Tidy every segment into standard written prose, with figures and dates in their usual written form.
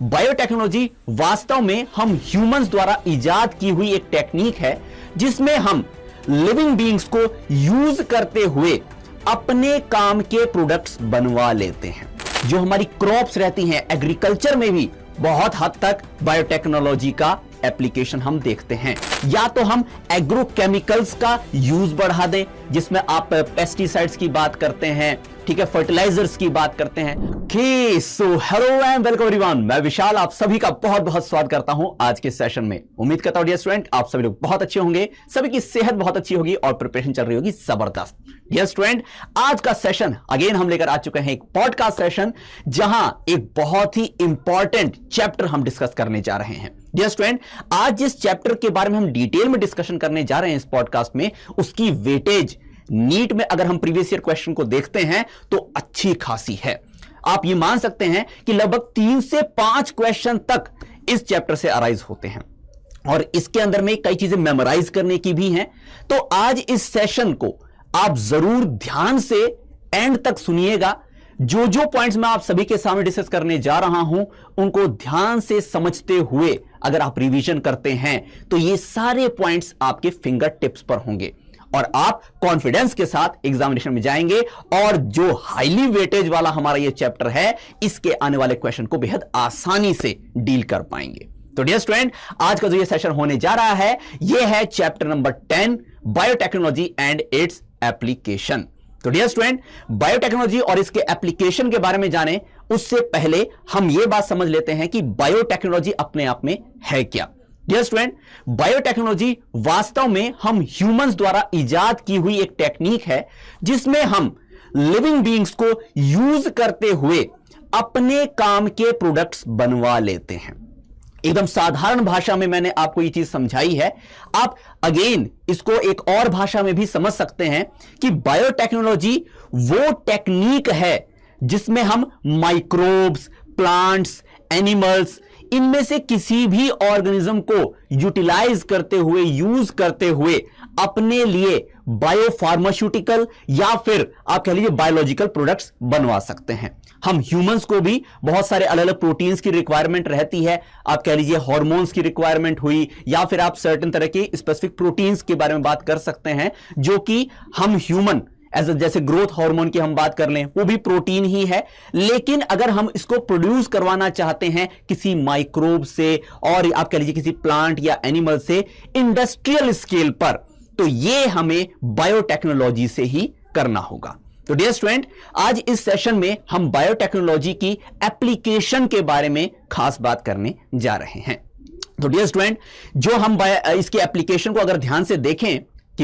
Biotechnology वास्तव में हम ह्यूमंस द्वारा इजाद की हुई एक टेक्निक है जिसमें हम लिविंग बीइंग्स को यूज करते हुए अपने काम के प्रोडक्ट्स बनवा लेते हैं। जो हमारी क्रॉप्स रहती हैं, एग्रीकल्चर में भी बहुत हद तक बायोटेक्नोलॉजी का एप्लीकेशन हम देखते हैं। या तो हम एग्रोकेमिकल्स का यूज बढ़ा दें, जिसमें आप पेस्टिसाइड्स की बात करते हैं, ठीक है, फर्टिलाइजर्स की बात करते हैं। So hello and welcome everyone, मैं विशाल आप सभी का बहुत बहुत स्वागत करता हूं आज के सेशन में। उम्मीद करता हूं डियर स्टूडेंट आप सभी लोग बहुत अच्छे होंगे, सभी की सेहत बहुत अच्छी होगी और प्रिपरेशन चल रही होगी जबरदस्त। डियर स्टूडेंट, आज का सेशन अगेन हम लेकर आ चुके हैं एक पॉडकास्ट सेशन, जहां एक बहुत ही इंपॉर्टेंट चैप्टर हम डिस्कस करने जा रहे हैं। डियर स्टूडेंट, आज जिस चैप्टर के बारे में हम डिटेल में डिस्कशन करने जा रहे हैं इस पॉडकास्ट में, उसकी वेटेज नीट में अगर हम प्रीवियस ईयर क्वेश्चन को देखते हैं तो अच्छी खासी है। आप ये मान सकते हैं कि लगभग 3 से 5 क्वेश्चन तक इस चैप्टर से अराइज होते हैं और इसके अंदर में कई चीजें मेमोराइज करने की भी हैं। तो आज इस सेशन को आप जरूर ध्यान से एंड तक सुनिएगा। जो जो पॉइंट्स मैं आप सभी के सामने डिस्कस करने जा रहा हूं उनको ध्यान से समझते हुए अगर आप रिवीजन करते हैं तो ये सारे पॉइंट्स आपके फिंगर टिप्स पर होंगे और आप कॉन्फिडेंस के साथ एग्जामिनेशन में जाएंगे और जो हाईली वेटेज वाला हमारा ये चैप्टर है इसके आने वाले क्वेश्चन को बेहद आसानी से डील कर पाएंगे। तो डियर स्टूडेंट, आज का जो ये सेशन होने जा रहा है ये है chapter number 10 biotechnology and its application. तो डियर स्टूडेंट, बायोटेक्नोलॉजी और इसके एप्लीकेशन के बारे में जाने उससे पहले हम ये बात समझ लेते हैं कि बायोटेक्नोलॉजी अपने आप में है क्या। डियर स्टूडेंट, बायोटेक्नोलॉजी वास्तव में हम ह्यूमंस द्वारा इजाद की हुई एक टेक्निक है जिसमें हम लिविंग बीइंग्स को यूज करते हुए अपने काम के प्रोडक्ट्स बनवा लेते हैं। एकदम साधारण भाषा में मैंने आपको ये चीज समझाई है। आप अगेन इसको एक और भाषा में भी समझ सकते हैं कि बायोटेक्नोलॉजी वो टेक्निक है जिसमें हम माइक्रोब्स, प्लांट्स, एनिमल्स, इनमें से किसी भी ऑर्गेनिज्म को यूटिलाइज करते हुए, यूज करते हुए अपने लिए बायोफार्मास्यूटिकल या फिर आप कह लीजिए बायोलॉजिकल प्रोडक्ट्स बनवा सकते हैं। हम ह्यूमंस को भी बहुत सारे अलग अलग प्रोटीन्स की रिक्वायरमेंट रहती है। आप कह लीजिए हार्मोन्स की रिक्वायरमेंट हुई या फिर आप सर्टेन तरह के स्पेसिफिक प्रोटीन्स के बारे में बात कर सकते हैं जो कि हम ह्यूमन जैसे ग्रोथ हार्मोन की हम बात कर लें वो भी प्रोटीन ही है। लेकिन अगर हम इसको प्रोड्यूस करवाना चाहते हैं किसी माइक्रोब से और आप कह लीजिए किसी प्लांट या एनिमल से इंडस्ट्रियल स्केल पर, तो ये हमें बायोटेक्नोलॉजी से ही करना होगा। तो डियर स्टूडेंट, आज इस सेशन में हम बायोटेक्नोलॉजी की एप्लीकेशन के बारे में खास बात करने जा रहे हैं। तो डियर स्टूडेंट, जो हम इसकी एप्लीकेशन को अगर ध्यान से देखें कि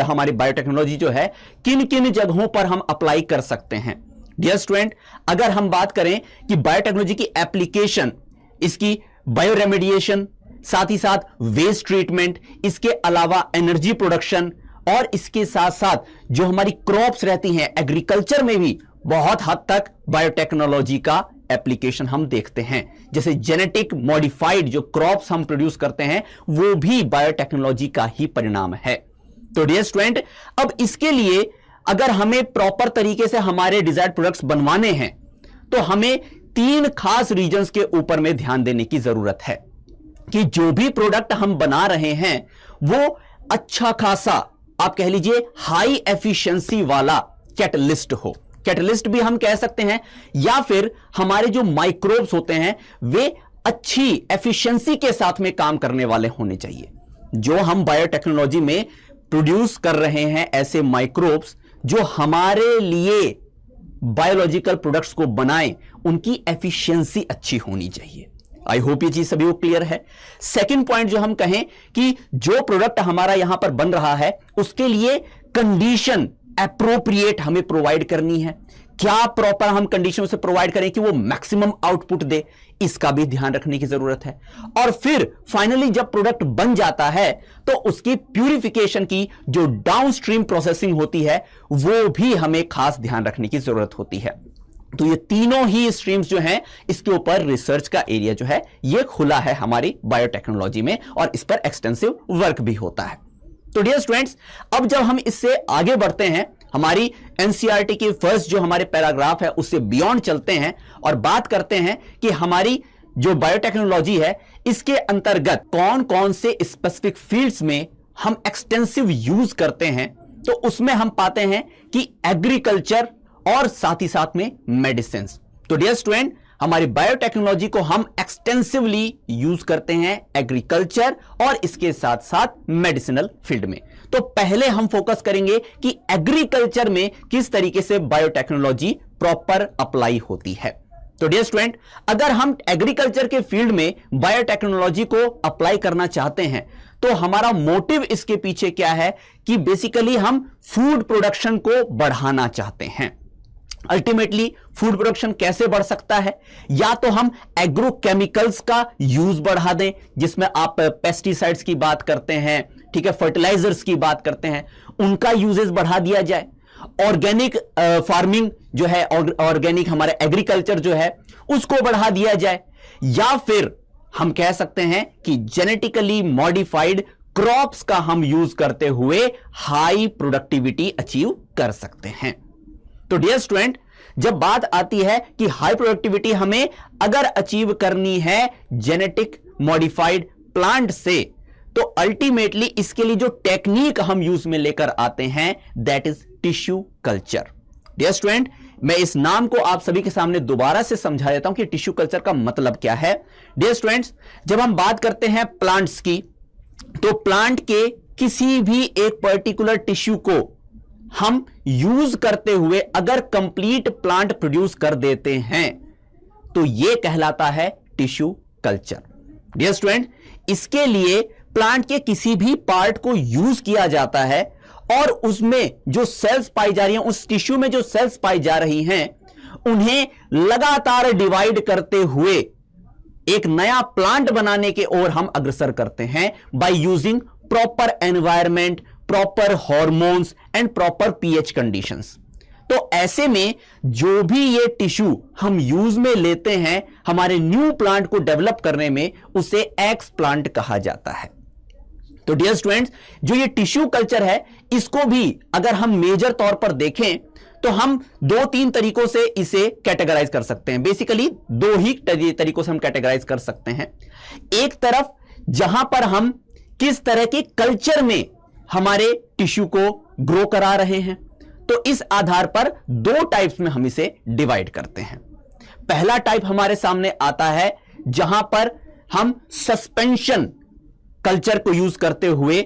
हमारी बायोटेक्नोलॉजी जो है किन किन जगहों पर हम अप्लाई कर सकते हैं। डियर स्टूडेंट, अगर हम बात करें कि बायोटेक्नोलॉजी की एप्लीकेशन, इसकी बायोरेमेडिएशन, साथ ही साथ वेस्ट ट्रीटमेंट, इसके अलावा एनर्जी प्रोडक्शन और इसके साथ साथ जो हमारी क्रॉप्स रहती हैं एग्रीकल्चर में भी बहुत हद तक बायोटेक्नोलॉजी का एप्लीकेशन हम देखते हैं। जैसे जेनेटिक मॉडिफाइड जो क्रॉप्स हम प्रोड्यूस करते हैं वो भी बायोटेक्नोलॉजी का ही परिणाम है। तो डियर स्टूडेंट, अब इसके लिए अगर हमें प्रॉपर तरीके से हमारे डिजायर्ड प्रोडक्ट्स बनवाने हैं तो हमें 3 खास रीजन्स के ऊपर में ध्यान देने की जरूरत है कि जो भी प्रोडक्ट हम बना रहे हैं वो अच्छा खासा आप कह लीजिए हाई एफिशिएंसी वाला कैटलिस्ट हो। कैटलिस्ट भी हम कह सकते हैं या फिर हमारे जो माइक्रोब्स होते हैं वे अच्छी एफिशिएंसी के साथ में काम करने वाले होने चाहिए। जो हम बायोटेक्नोलॉजी में प्रोड्यूस कर रहे हैं ऐसे माइक्रोब्स जो हमारे लिए बायोलॉजिकल प्रोडक्ट्स को बनाएं, उनकी एफिशिएंसी अच्छी होनी चाहिए। आई होप ये चीज सभी को क्लियर है। सेकंड पॉइंट जो हम कहें कि जो प्रोडक्ट हमारा यहां पर बन रहा है उसके लिए कंडीशन एप्रोप्रिएट हमें प्रोवाइड करनी है। क्या प्रॉपर हम कंडीशन से प्रोवाइड करें कि वो मैक्सिमम आउटपुट दे, इसका भी ध्यान रखने की जरूरत है। और फिर फाइनली जब प्रोडक्ट बन जाता है तो उसकी प्यूरिफिकेशन की जो डाउनस्ट्रीम प्रोसेसिंग होती है वो भी हमें खास ध्यान रखने की जरूरत होती है। तो ये तीनों ही स्ट्रीम्स जो हैं इसके ऊपर रिसर्च का एरिया जो है ये खुला है हमारी बायोटेक्नोलॉजी में और इस पर एक्सटेंसिव वर्क भी होता है। तो डियर स्टूडेंट्स, अब जब हम इससे आगे बढ़ते हैं, हमारी एनसीईआरटी की फर्स्ट जो हमारे पैराग्राफ है उससे बियॉन्ड चलते हैं और बात करते हैं कि हमारी जो बायोटेक्नोलॉजी है, इसके अंतर्गत कौन कौन से स्पेसिफिक फील्ड्स में हम एक्सटेंसिव यूज करते हैं, तो उसमें हम पाते हैं कि एग्रीकल्चर और साथ ही साथ में मेडिसिन। तो डियर स्टूडेंट, हमारी बायोटेक्नोलॉजी को हम एक्सटेंसिवली यूज करते हैं एग्रीकल्चर और इसके साथ साथ मेडिसिनल फील्ड में। तो पहले हम फोकस करेंगे कि एग्रीकल्चर में किस तरीके से बायोटेक्नोलॉजी प्रॉपर अप्लाई होती है। तो डियर स्टूडेंट, अगर हम एग्रीकल्चर के फील्ड में बायोटेक्नोलॉजी को अप्लाई करना चाहते हैं, तो हमारा मोटिव इसके पीछे क्या है कि बेसिकली हम फूड प्रोडक्शन को बढ़ाना चाहते हैं। अल्टीमेटली फूड प्रोडक्शन कैसे बढ़ सकता है? या तो हम एग्रोकेमिकल्स का यूज बढ़ा दें, जिसमें आप पेस्टिसाइड्स की बात करते हैं, ठीक है, फर्टिलाइजर्स की बात करते हैं, उनका यूजेस बढ़ा दिया जाए। ऑर्गेनिक फार्मिंग जो है, ऑर्गेनिक हमारे एग्रीकल्चर जो है, उसको बढ़ा दिया जाए। या फिर हम कह सकते हैं कि जेनेटिकली मॉडिफाइड क्रॉप्स का हम यूज करते हुए हाई प्रोडक्टिविटी अचीव कर सकते हैं। तो डियर स्टूडेंट, जब बात आती है कि हाई प्रोडक्टिविटी हमें अगर अचीव करनी है जेनेटिक मॉडिफाइड प्लांट से, तो अल्टीमेटली इसके लिए जो टेक्निक हम यूज में लेकर आते हैं, that is tissue culture. Dear student, मैं इस नाम को आप सभी के सामने दोबारा से समझा देता हूं कि टिश्यू कल्चर का मतलब क्या है। डियर स्टूडेंट्स, जब हम बात करते हैं प्लांट्स की, तो प्लांट के किसी भी एक पर्टिकुलर टिश्यू को हम यूज करते हुए अगर कंप्लीट प्लांट प्रोड्यूस कर देते हैं, तो यह कहलाता है टिश्यू कल्चर। डियर स्टूडेंट, इसके लिए प्लांट के किसी भी पार्ट को यूज किया जाता है और उसमें जो सेल्स पाई जा रही हैं, उस टिश्यू में जो सेल्स पाई जा रही हैं, उन्हें लगातार डिवाइड करते हुए एक नया प्लांट बनाने के ओर हम अग्रसर करते हैं by using proper environment, proper hormones and proper pH conditions. तो ऐसे में जो भी ये टिश्यू हम यूज में लेते हैं हमारे न्यू प्लांट को डेवलप करने में, उसे एक्स प्लांट कहा जाता है। तो डियर स्टूडेंट्स, जो ये टिश्यू कल्चर है, इसको भी अगर हम मेजर तौर पर देखें तो हम 2-3 तरीकों से इसे कैटेगराइज कर सकते हैं। बेसिकली 2 ही तरीकों से हम कैटेगराइज कर सकते हैं। एक तरफ जहां पर हम किस तरह के कल्चर में हमारे टिश्यू को ग्रो करा रहे हैं, तो इस आधार पर 2 टाइप्स में हम इसे डिवाइड करते हैं। पहला टाइप हमारे सामने आता है जहां पर हम सस्पेंशन कल्चर को यूज करते हुए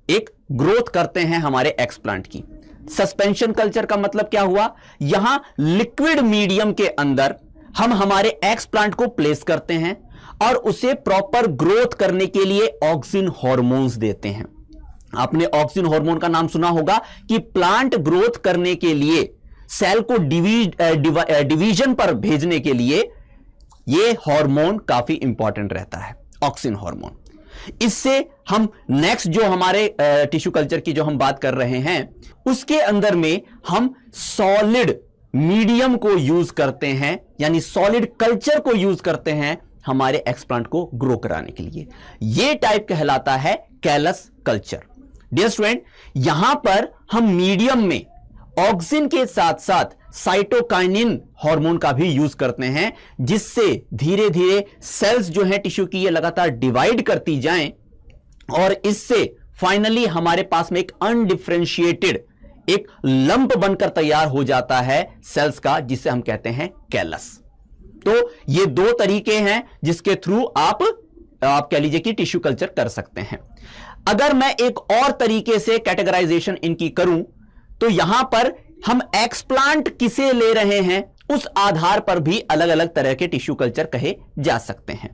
एक ग्रोथ करते हैं हमारे एक्स प्लांट की। सस्पेंशन कल्चर का मतलब क्या हुआ? यहां लिक्विड मीडियम के अंदर हम हमारे एक्स प्लांट को प्लेस करते हैं और उसे प्रॉपर ग्रोथ करने के लिए ऑक्सिन हार्मोन्स देते हैं। आपने ऑक्सिन हार्मोन का नाम सुना होगा कि प्लांट ग्रोथ करने के लिए, सेल को डिवीजन पर भेजने के लिए यह हार्मोन काफी इंपॉर्टेंट रहता है, ऑक्सिन हार्मोन। इससे हम नेक्स्ट जो हमारे टिश्यू कल्चर की जो हम बात कर रहे हैं, उसके अंदर में हम सॉलिड मीडियम को यूज करते हैं, यानी सॉलिड कल्चर को यूज करते हैं हमारे एक्सप्लांट को ग्रो कराने के लिए। यह टाइप कहलाता है कैलस कल्चर। डियर स्टूडेंट, यहां पर हम मीडियम में ऑक्सिन के साथ साथ साइटोकाइनिन हार्मोन का भी यूज करते हैं, जिससे धीरे धीरे सेल्स जो हैं टिश्यू की, ये लगातार डिवाइड करती जाएं और इससे फाइनली हमारे पास में एक अनडिफरेंशिएटेड एक लंप बनकर तैयार हो जाता है सेल्स का, जिसे हम कहते हैं कैलस। तो ये 2 तरीके हैं जिसके थ्रू आप कह लीजिए कि टिश्यू कल्चर कर सकते हैं। अगर मैं एक और तरीके से कैटेगराइजेशन इनकी करूं, तो यहां पर हम एक्सप्लांट किसे ले रहे हैं, उस आधार पर भी अलग अलग तरह के टिश्यू कल्चर कहे जा सकते हैं।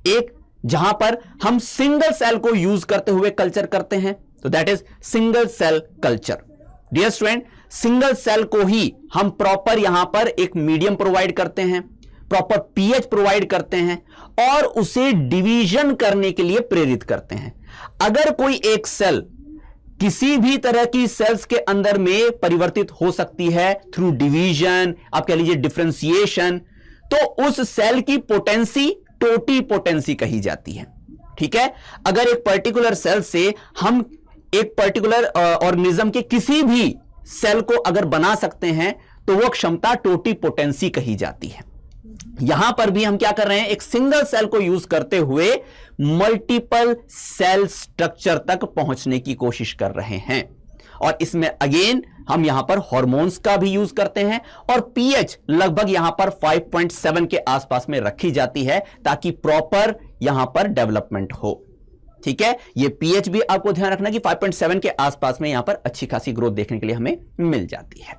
एक जहां पर हम सिंगल सेल को यूज करते हुए कल्चर करते हैं, तो that is single cell culture. Dear student, single cell को ही हम प्रॉपर यहां पर एक मीडियम प्रोवाइड करते हैं, प्रॉपर पीएच प्रोवाइड करते हैं और उसे डिवीजन करने के लिए प्रेरित करते हैं। अगर कोई एक सेल किसी भी तरह की सेल्स के अंदर में परिवर्तित हो सकती है थ्रू डिवीजन, आप कह लीजिए डिफरेंशिएशन, तो उस सेल की पोटेंसी टोटी पोटेंसी कही जाती है। ठीक है, अगर एक पर्टिकुलर सेल से हम एक पर्टिकुलर ऑर्गेनिज्म के किसी भी सेल को अगर बना सकते हैं, तो वह क्षमता टोटी पोटेंसी कही जाती है। यहां पर भी हम क्या कर रहे हैं, एक सिंगल सेल को यूज करते हुए मल्टीपल सेल स्ट्रक्चर तक पहुंचने की कोशिश कर रहे हैं। और इसमें अगेन हम यहां पर हार्मोन्स का भी यूज करते हैं और पीएच लगभग यहां पर 5.7 के आसपास में रखी जाती है ताकि प्रॉपर यहां पर डेवलपमेंट हो। ठीक है, ये पीएच भी आपको ध्यान रखना कि 5.7 के आसपास में यहां पर अच्छी खासी ग्रोथ देखने के लिए हमें मिल जाती है।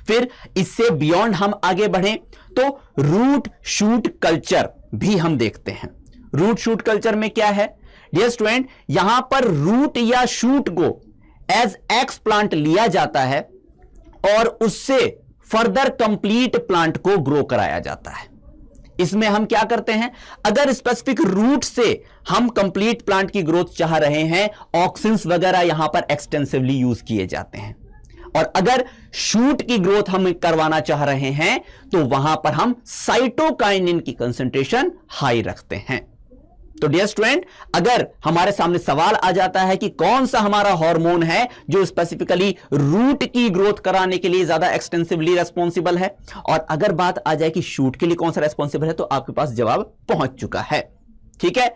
फिर इससे बियॉन्ड हम आगे बढ़ें तो रूट शूट कल्चर भी हम देखते हैं। रूट शूट कल्चर में क्या है डियर स्टूडेंट, यहां पर रूट या शूट को एज एक्स प्लांट लिया जाता है और उससे फर्दर कंप्लीट प्लांट को ग्रो कराया जाता है। इसमें हम क्या करते हैं, अगर स्पेसिफिक रूट से हम कंप्लीट प्लांट की ग्रोथ चाह रहे हैं, ऑक्सिन्स वगैरह यहां पर एक्सटेंसिवली यूज किए जाते हैं। और अगर शूट की ग्रोथ हम करवाना चाह रहे हैं तो वहां पर हम साइटोकाइनिन की कंसंट्रेशन हाई रखते हैं। तो डियर स्टूडेंट, अगर हमारे सामने सवाल आ जाता है कि कौन सा हमारा हार्मोन है जो स्पेसिफिकली रूट की ग्रोथ कराने के लिए ज्यादा एक्सटेंसिवली रेस्पॉन्सिबल है, और अगर बात आ जाए कि शूट के लिए कौन सा रेस्पॉन्सिबल है, तो आपके पास जवाब पहुंच चुका है। ठीक है,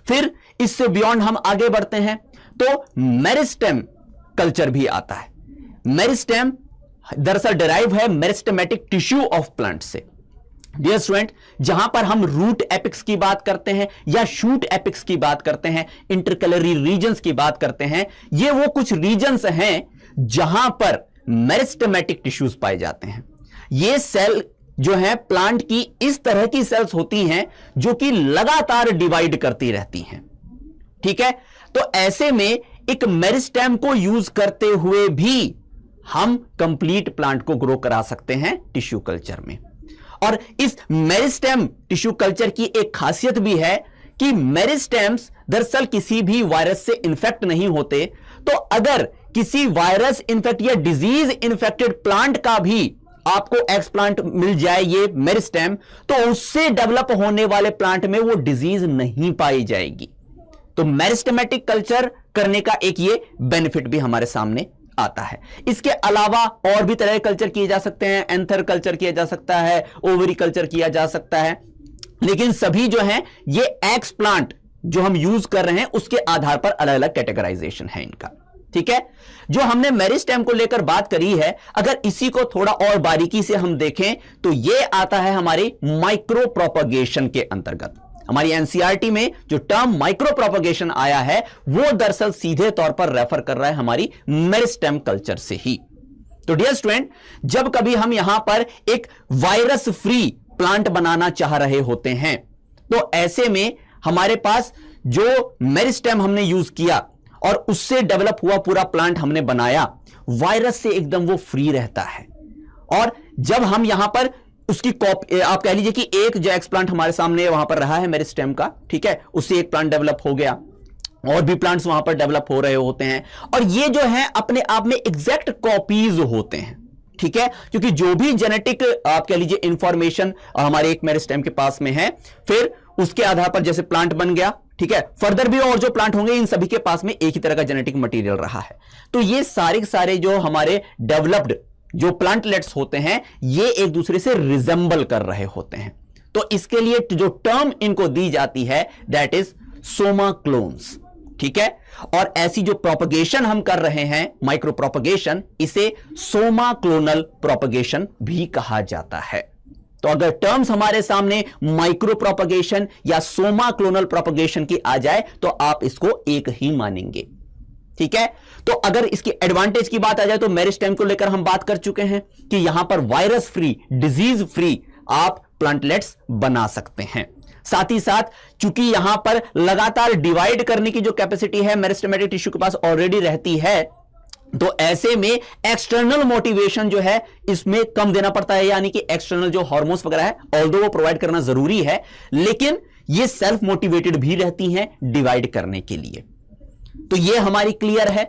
फिर इससे बियॉन्ड हम आगे बढ़ते हैं तो मेरिस्टेम कल्चर भी आता है। मेरिस्टेम दरअसल डिराइव है मेरिस्टेमेटिक टिश्यू ऑफ प्लांट से। डियर स्टूडेंट, जहां पर हम रूट एपिक्स की बात करते हैं या शूट एपिक्स की बात करते हैं, इंटरकलरी रीजन्स की बात करते हैं, ये वो कुछ रीजन्स हैं जहां पर मेरिस्टेमेटिक टिश्यूज पाए जाते हैं। ये सेल जो है प्लांट की इस तरह की सेल्स होती हैं जो कि लगातार डिवाइड करती रहती हैं। ठीक है, तो ऐसे में एक मेरिस्टेम को यूज करते हुए भी हम कंप्लीट प्लांट को ग्रो करा सकते हैं टिश्यू कल्चर में। और इस मेरिस्टेम टिश्यू कल्चर की एक खासियत भी है कि मेरिस्टेम्स दरअसल किसी भी वायरस से इन्फेक्ट नहीं होते। तो अगर किसी वायरस इन्फेक्ट या डिजीज इन्फेक्टेड प्लांट का भी आपको एक्सप्लांट मिल जाए ये मेरिस्टेम, तो उससे डेवलप होने वाले प्लांट में वो डिजीज नहीं पाई जाएगी। तो मेरिस्टेमेटिक कल्चर करने का एक ये बेनिफिट भी हमारे सामने आता है। इसके अलावा और भी तरह के कल्चर किए जा सकते हैं, एंथर कल्चर किया जा सकता है, ओवरी कल्चर किया जा सकता है, लेकिन सभी जो हैं ये एक्स प्लांट जो हम यूज कर रहे हैं उसके आधार पर अलग अलग कैटेगराइजेशन है इनका। ठीक है, जो हमने मेरिस्टेम को लेकर बात करी है, अगर इसी को थोड़ा और बारीकी से हम देखें तो यह आता है हमारी माइक्रो प्रोपगेशन के अंतर्गत। हमारी एनसीईआरटी में जो टर्म माइक्रो प्रोपगेशन आया है वो दरअसल सीधे तौर पर रेफर कर रहा है हमारी मेरिस्टेम कल्चर से ही। तो डियर स्टूडेंट, जब कभी हम यहां पर एक वायरस फ्री प्लांट बनाना चाह रहे होते हैं तो ऐसे में हमारे पास जो मेरिस्टेम हमने यूज किया और उससे डेवलप हुआ पूरा प्लांट हमने बनाया, वायरस से एकदम वो फ्री रहता है। और जब हम यहां पर उसकी कॉपी, आप कह लीजिए कि एक जो एक्सप्लांट हमारे सामने वहां पर रहा है मेरिस्टेम का, ठीक है, उससे एक प्लांट डेवलप हो गया, और भी प्लांट्स वहां पर डेवलप हो रहे होते हैं, और ये जो है अपने आप में एग्जैक्ट कॉपीज होते हैं। ठीक है, क्योंकि जो भी जेनेटिक आप कह लीजिए इंफॉर्मेशन हमारे एक मेरिस्टेम के पास में है, फिर उसके आधार पर जैसे प्लांट बन गया, ठीक है, फर्दर भी और जो प्लांट होंगे इन सभी के पास में एक ही तरह का जेनेटिक मटेरियल रहा है। तो ये सारे जो हमारे डेवलप्ड जो प्लांटलेट्स होते हैं ये एक दूसरे से रिजेंबल कर रहे होते हैं। तो इसके लिए जो टर्म इनको दी जाती है दैट इज सोमा क्लोन्स। ठीक है, और ऐसी जो प्रोपगेशन हम कर रहे हैं माइक्रो प्रोपगेशन, इसे सोमा क्लोनल प्रोपगेशन भी कहा जाता है। तो अगर टर्म्स हमारे सामने माइक्रो प्रोपगेशन या सोमा क्लोनल प्रोपगेशन की आ जाए तो आप इसको एक ही मानेंगे। ठीक है, तो अगर इसकी एडवांटेज की बात आ जाए तो मेरिस्टेम को लेकर हम बात कर चुके हैं कि यहां पर वायरस फ्री, डिजीज फ्री आप प्लांटलेट्स बना सकते हैं। साथ ही साथ चूंकि यहां पर लगातार डिवाइड करने की जो कैपेसिटी है मेरिस्टेमेटिक टिश्यू के पास ऑलरेडी रहती है, तो ऐसे में एक्सटर्नल मोटिवेशन जो है इसमें कम देना पड़ता है, यानी कि एक्सटर्नल जो हार्मोन्स वगैरह है ऑल्दो वो प्रोवाइड करना जरूरी है, लेकिन ये सेल्फ मोटिवेटेड भी रहती हैं डिवाइड करने के लिए। तो ये हमारी क्लियर है।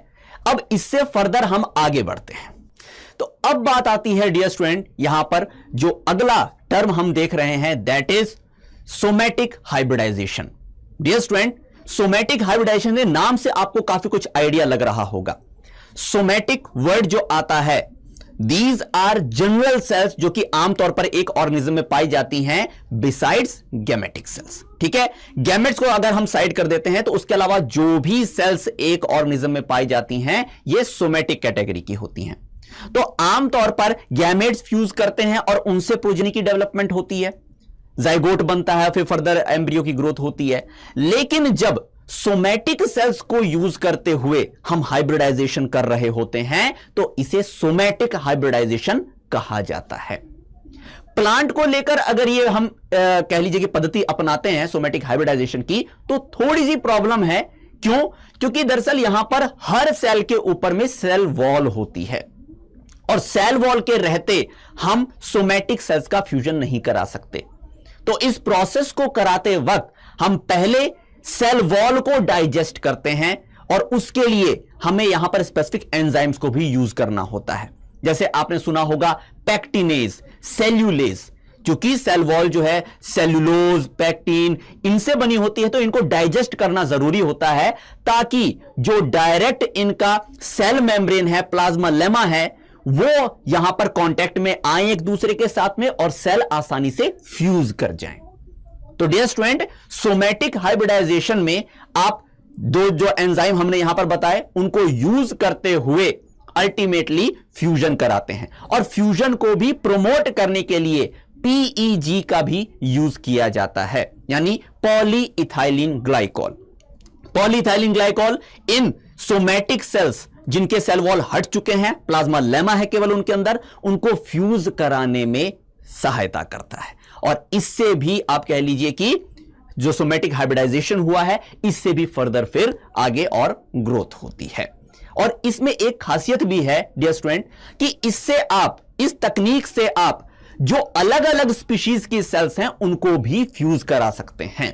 अब इससे फर्दर हम आगे बढ़ते हैं। तो अब बात आती है डियर स्टूडेंट, यहां पर जो अगला टर्म हम देख रहे हैं that is somatic hybridisation. Dear student, somatic hybridisation के नाम से आपको काफी कुछ आइडिया लग रहा होगा। सोमैटिक वर्ड जो आता है दीज आर जनरल सेल्स जो कि आमतौर पर एक ऑर्गेनिज्म में पाई जाती हैं बिसाइड्स गैमेटिक सेल्स। ठीक है, गैमेट्स को अगर हम साइड कर देते हैं तो उसके अलावा जो भी सेल्स एक ऑर्गेनिज्म में पाई जाती हैं ये सोमेटिक कैटेगरी की होती हैं। तो आमतौर पर गैमेट्स फ्यूज करते हैं और उनसे प्रोजेनी की डेवलपमेंट होती है, जाइगोट बनता है, फिर फर्दर एम्ब्रियो की ग्रोथ होती है। लेकिन जब सोमेटिक सेल्स को यूज करते हुए हम हाइब्रिडाइजेशन कर रहे होते हैं तो इसे सोमेटिक हाइब्रिडाइजेशन कहा जाता है। प्लांट को लेकर अगर ये हम कह लीजिए कि पद्धति अपनाते हैं सोमेटिक हाइब्रिडाइजेशन की तो थोड़ी सी प्रॉब्लम है। क्यों? क्योंकि दरअसल यहां पर हर सेल के ऊपर में सेल वॉल होती है और सेल वॉल के रहते हम सोमेटिक सेल्स का फ्यूजन नहीं करा सकते। तो इस प्रोसेस को कराते वक्त हम पहले सेल वॉल को डाइजेस्ट करते हैं और उसके लिए हमें यहां पर स्पेसिफिक एंजाइम्स को भी यूज करना होता है। जैसे आपने सुना होगा पैक्टिनेज, सेल्यूलेज, क्योंकि सेल वॉल जो है सेल्यूलोज, पैक्टिन इनसे बनी होती है तो इनको डाइजेस्ट करना जरूरी होता है ताकि जो डायरेक्ट इनका सेल मेम्ब्रेन है, प्लाज्मा लेमा है, वो यहां पर कांटेक्ट में आए एक दूसरे के साथ में और सेल आसानी से फ्यूज कर जाएं। तो डियर स्टूडेंट, सोमेटिक हाइब्रिडाइजेशन में आप दो जो एंजाइम हमने यहां पर बताए उनको यूज करते हुए अल्टीमेटली फ्यूजन कराते हैं और फ्यूजन को भी प्रोमोट करने के लिए पीईजी का भी यूज किया जाता है, यानी पॉलीइथाइलिन ग्लाइकॉल। पॉलीइथाइलिन ग्लाइकॉल इन सोमेटिक सेल्स जिनके सेल वॉल हट चुके हैं, प्लाज्मा लेमा है केवल उनके अंदर, उनको फ्यूज कराने में सहायता करता है और इससे भी आप कह लीजिए कि जो सोमेटिक हाइब्रिडाइजेशन हुआ है इससे भी फर्दर फिर आगे और ग्रोथ होती है। और इसमें एक खासियत भी है डियर स्टूडेंट कि इससे आप, इस तकनीक से आप जो अलग अलग स्पीशीज की सेल्स हैं उनको भी फ्यूज करा सकते हैं।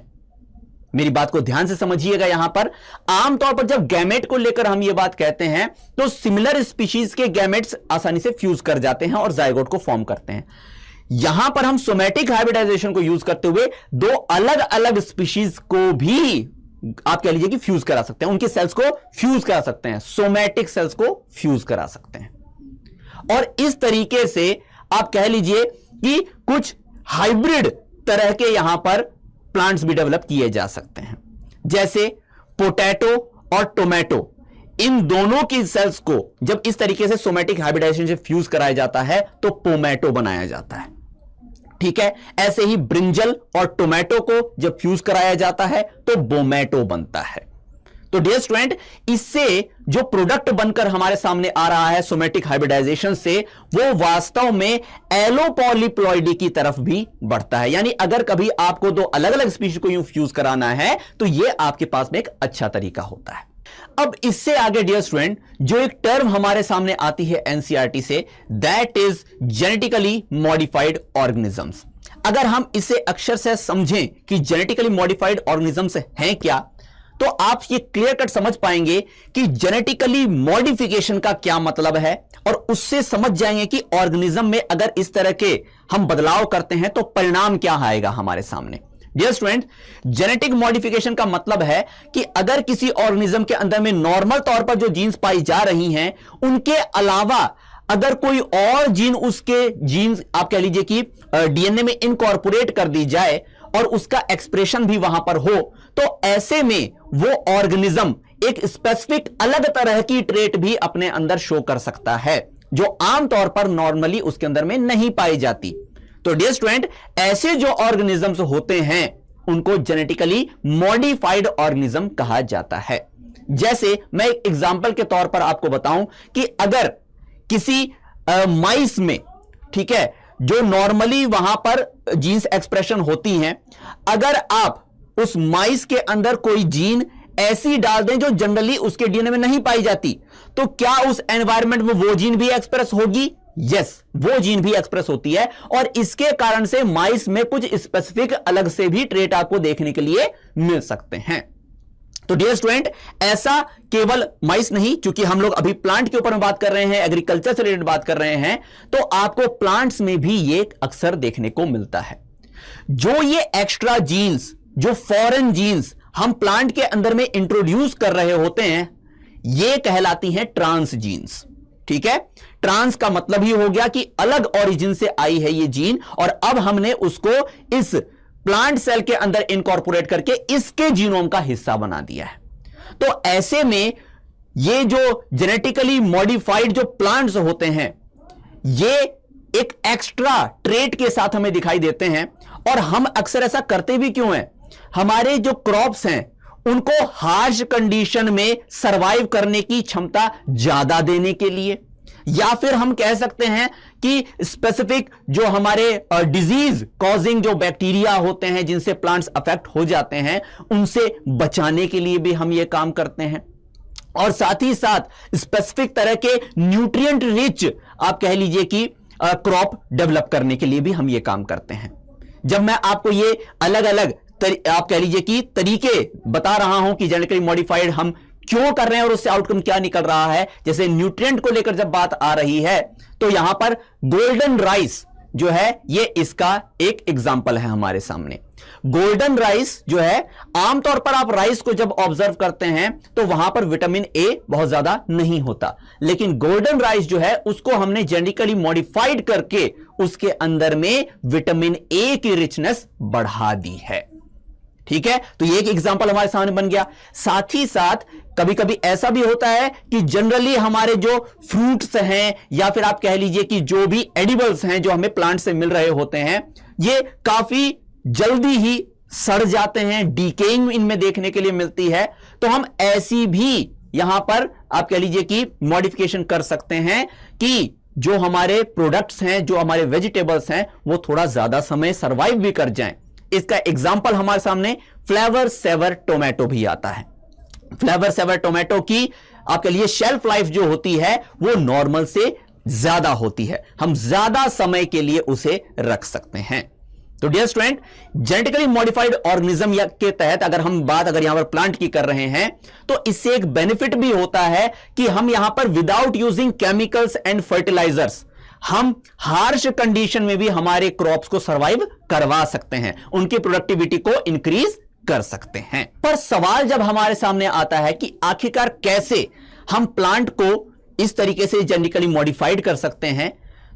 मेरी बात को ध्यान से समझिएगा। यहां पर आमतौर पर जब गैमेट को लेकर हम यह बात कहते हैं तो सिमिलर स्पीशीज के गैमेट्स आसानी से फ्यूज कर जाते हैं और जाइगोट को फॉर्म करते हैं। यहां पर हम सोमेटिक हाइब्रिडाइजेशन को यूज करते हुए दो अलग अलग स्पीशीज को भी आप कह लीजिए कि फ्यूज करा सकते हैं, उनके सेल्स को फ्यूज करा सकते हैं, सोमेटिक सेल्स को फ्यूज करा सकते हैं। और इस तरीके से आप कह लीजिए कि कुछ हाइब्रिड तरह के यहां पर प्लांट्स भी डेवलप किए जा सकते हैं। जैसे पोटैटो और टोमेटो, इन दोनों की सेल्स को जब इस तरीके से सोमेटिक हाइब्रिडाइजेशन से फ्यूज कराया जाता है तो पोमैटो बनाया जाता है। ठीक है, ऐसे ही ब्रिंजल और टोमेटो को जब फ्यूज कराया जाता है तो बोमैटो बनता है। तो डियर स्टूडेंट, इससे जो प्रोडक्ट बनकर हमारे सामने आ रहा है सोमेटिक हाइब्रिडाइजेशन से, वो वास्तव में एलोपॉलीप्लॉइडी की तरफ भी बढ़ता है। यानी अगर कभी आपको दो अलग अलग स्पीशीज को यूं फ्यूज कराना है तो यह आपके पास में एक अच्छा तरीका होता है। अब इससे आगे डियर स्टूडेंट जो एक टर्म हमारे सामने आती है एनसीईआरटी से, that is genetically modified organisms. अगर हम इसे अक्षर से समझें कि जेनेटिकली मॉडिफाइड ऑर्गेनिजम्स हैं क्या, तो आप ये क्लियर कट समझ पाएंगे कि जेनेटिकली मॉडिफिकेशन का क्या मतलब है और उससे समझ जाएंगे कि ऑर्गेनिज्म में अगर इस तरह के हम बदलाव करते हैं तो परिणाम क्या आएगा हमारे सामने। डियर स्टूडेंट, जेनेटिक मॉडिफिकेशन का मतलब है कि अगर किसी ऑर्गेनिज्म के अंदर में नॉर्मल तौर पर जो जीन्स पाई जा रही हैं उनके अलावा अगर कोई और जीन उसके जीन्स आप कह लीजिए कि डीएनए में इनकॉर्पोरेट कर दी जाए और उसका एक्सप्रेशन भी वहां पर हो, तो ऐसे में वो ऑर्गेनिज्म एक स्पेसिफिक अलग तरह की ट्रेट भी अपने अंदर शो कर सकता है जो आमतौर पर नॉर्मली उसके अंदर में नहीं पाई जाती। तो डियर स्टूडेंट, ऐसे जो ऑर्गेनिजम्स होते हैं उनको जेनेटिकली मॉडिफाइड ऑर्गेनिज्म कहा जाता है। जैसे मैं एक एग्जांपल के तौर पर आपको बताऊं कि अगर किसी माइस में, ठीक है, जो नॉर्मली वहां पर जीन्स एक्सप्रेशन होती हैं, अगर आप उस माइस के अंदर कोई जीन ऐसी डाल दें जो जनरली उसके डीएनए में नहीं पाई जाती, तो क्या उस एनवायरमेंट में वो जीन भी एक्सप्रेस होगी? यस, वो जीन भी एक्सप्रेस होती है और इसके कारण से माइस में कुछ स्पेसिफिक अलग से भी ट्रेट आपको देखने के लिए मिल सकते हैं। तो डियर स्टूडेंट, ऐसा केवल माइस नहीं, क्योंकि हम लोग अभी प्लांट के ऊपर में बात कर रहे हैं, एग्रीकल्चर से रिलेटेड बात कर रहे हैं, तो आपको प्लांट्स में भी ये अक्सर देखने को मिलता है। जो ये एक्स्ट्रा जीन्स, जो फॉरेन जीन्स हम प्लांट के अंदर में इंट्रोड्यूस कर रहे होते हैं, ये कहलाती हैं ट्रांस जीन्स। ठीक है, ट्रांस का मतलब ही हो गया कि अलग ओरिजिन से आई है ये जीन और अब हमने उसको इस प्लांट सेल के अंदर इनकॉर्पोरेट करके इसके जीनोम का हिस्सा बना दिया है। तो ऐसे में ये जो जेनेटिकली मॉडिफाइड जो प्लांट्स होते हैं ये एक एक्स्ट्रा ट्रेट के साथ हमें दिखाई देते हैं और हम अक्सर ऐसा करते भी क्यों हैं? हमारे जो क्रॉप्स हैं उनको हार्श कंडीशन में सरवाइव करने की क्षमता ज्यादा देने के लिए, या फिर हम कह सकते हैं कि स्पेसिफिक जो हमारे डिजीज कॉजिंग जो बैक्टीरिया होते हैं जिनसे प्लांट्स अफेक्ट हो जाते हैं उनसे बचाने के लिए भी हम ये काम करते हैं, और साथ ही साथ स्पेसिफिक तरह के न्यूट्रिएंट रिच आप कह लीजिए कि क्रॉप डेवलप करने के लिए भी हम ये काम करते हैं। जब मैं आपको ये अलग अलग आप कह लीजिए कि तरीके बता रहा हूं कि जेनेटिकली मॉडिफाइड हम क्यों कर रहे हैं और उससे आउटकम क्या निकल रहा है, जैसे न्यूट्रिएंट को लेकर जब बात आ रही है तो यहां पर गोल्डन राइस जो है ये इसका एक एग्जाम्पल है हमारे सामने। गोल्डन राइस जो है, आमतौर पर आप राइस को जब ऑब्जर्व करते हैं तो वहां पर विटामिन ए बहुत ज्यादा नहीं होता, लेकिन गोल्डन राइस जो है उसको हमने जेनेटिकली मॉडिफाइड करके उसके अंदर में विटामिन ए की रिचनेस बढ़ा दी है। ठीक है, तो ये एक एग्जांपल हमारे सामने बन गया। साथ ही साथ कभी कभी ऐसा भी होता है कि जनरली हमारे जो फ्रूट्स हैं या फिर आप कह लीजिए कि जो भी एडिबल्स हैं जो हमें प्लांट से मिल रहे होते हैं ये काफी जल्दी ही सड़ जाते हैं, डीकेइंग इनमें देखने के लिए मिलती है। तो हम ऐसी भी यहां पर आप कह लीजिए कि मॉडिफिकेशन कर सकते हैं कि जो हमारे प्रोडक्ट्स हैं, जो हमारे वेजिटेबल्स हैं वो थोड़ा ज्यादा समय सर्वाइव भी कर जाएं। इसका एग्जाम्पल हमारे सामने फ्लेवर सेवर टोमेटो भी आता है। फ्लेवर सेवर टोमेटो की आपके लिए शेल्फ लाइफ जो होती है वो नॉर्मल से ज्यादा होती है, हम ज्यादा समय के लिए उसे रख सकते हैं। तो dear student, genetically modified organism के तहत अगर यहां पर प्लांट की कर रहे हैं तो इससे एक बेनिफिट भी होता है कि हम यहां पर without using chemicals and fertilisers हम हार्श कंडीशन में भी हमारे क्रॉप्स को सरवाइव करवा सकते हैं, उनकी प्रोडक्टिविटी को इंक्रीज कर सकते हैं। पर सवाल जब हमारे सामने आता है कि आखिरकार कैसे हम प्लांट को इस तरीके से जेनेटिकली मॉडिफाइड कर सकते हैं,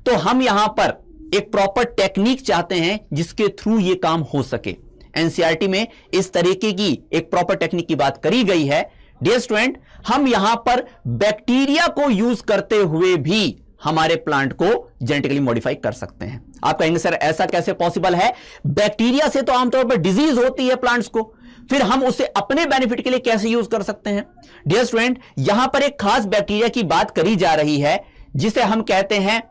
तो हम यहां पर एक प्रॉपर टेक्निक चाहते हैं जिसके थ्रू यह काम हो सके। एनसीईआरटी में इस तरीके की एक प्रॉपर टेक्निक की बात करी गई है। डियर स्टूडेंट, हम यहां पर बैक्टीरिया को यूज करते हुए भी हमारे प्लांट को जेनेटिकली मॉडिफाई कर सकते हैं। आप कहेंगे सर ऐसा कैसे पॉसिबल है? बैक्टीरिया से तो आमतौर पर डिजीज होती है प्लांट्स को, फिर हम उसे अपने बेनिफिट के लिए कैसे यूज कर सकते हैं? डियर स्टूडेंट, यहां पर एक खास बैक्टीरिया की बात करी जा रही है जिसे हम कहते हैं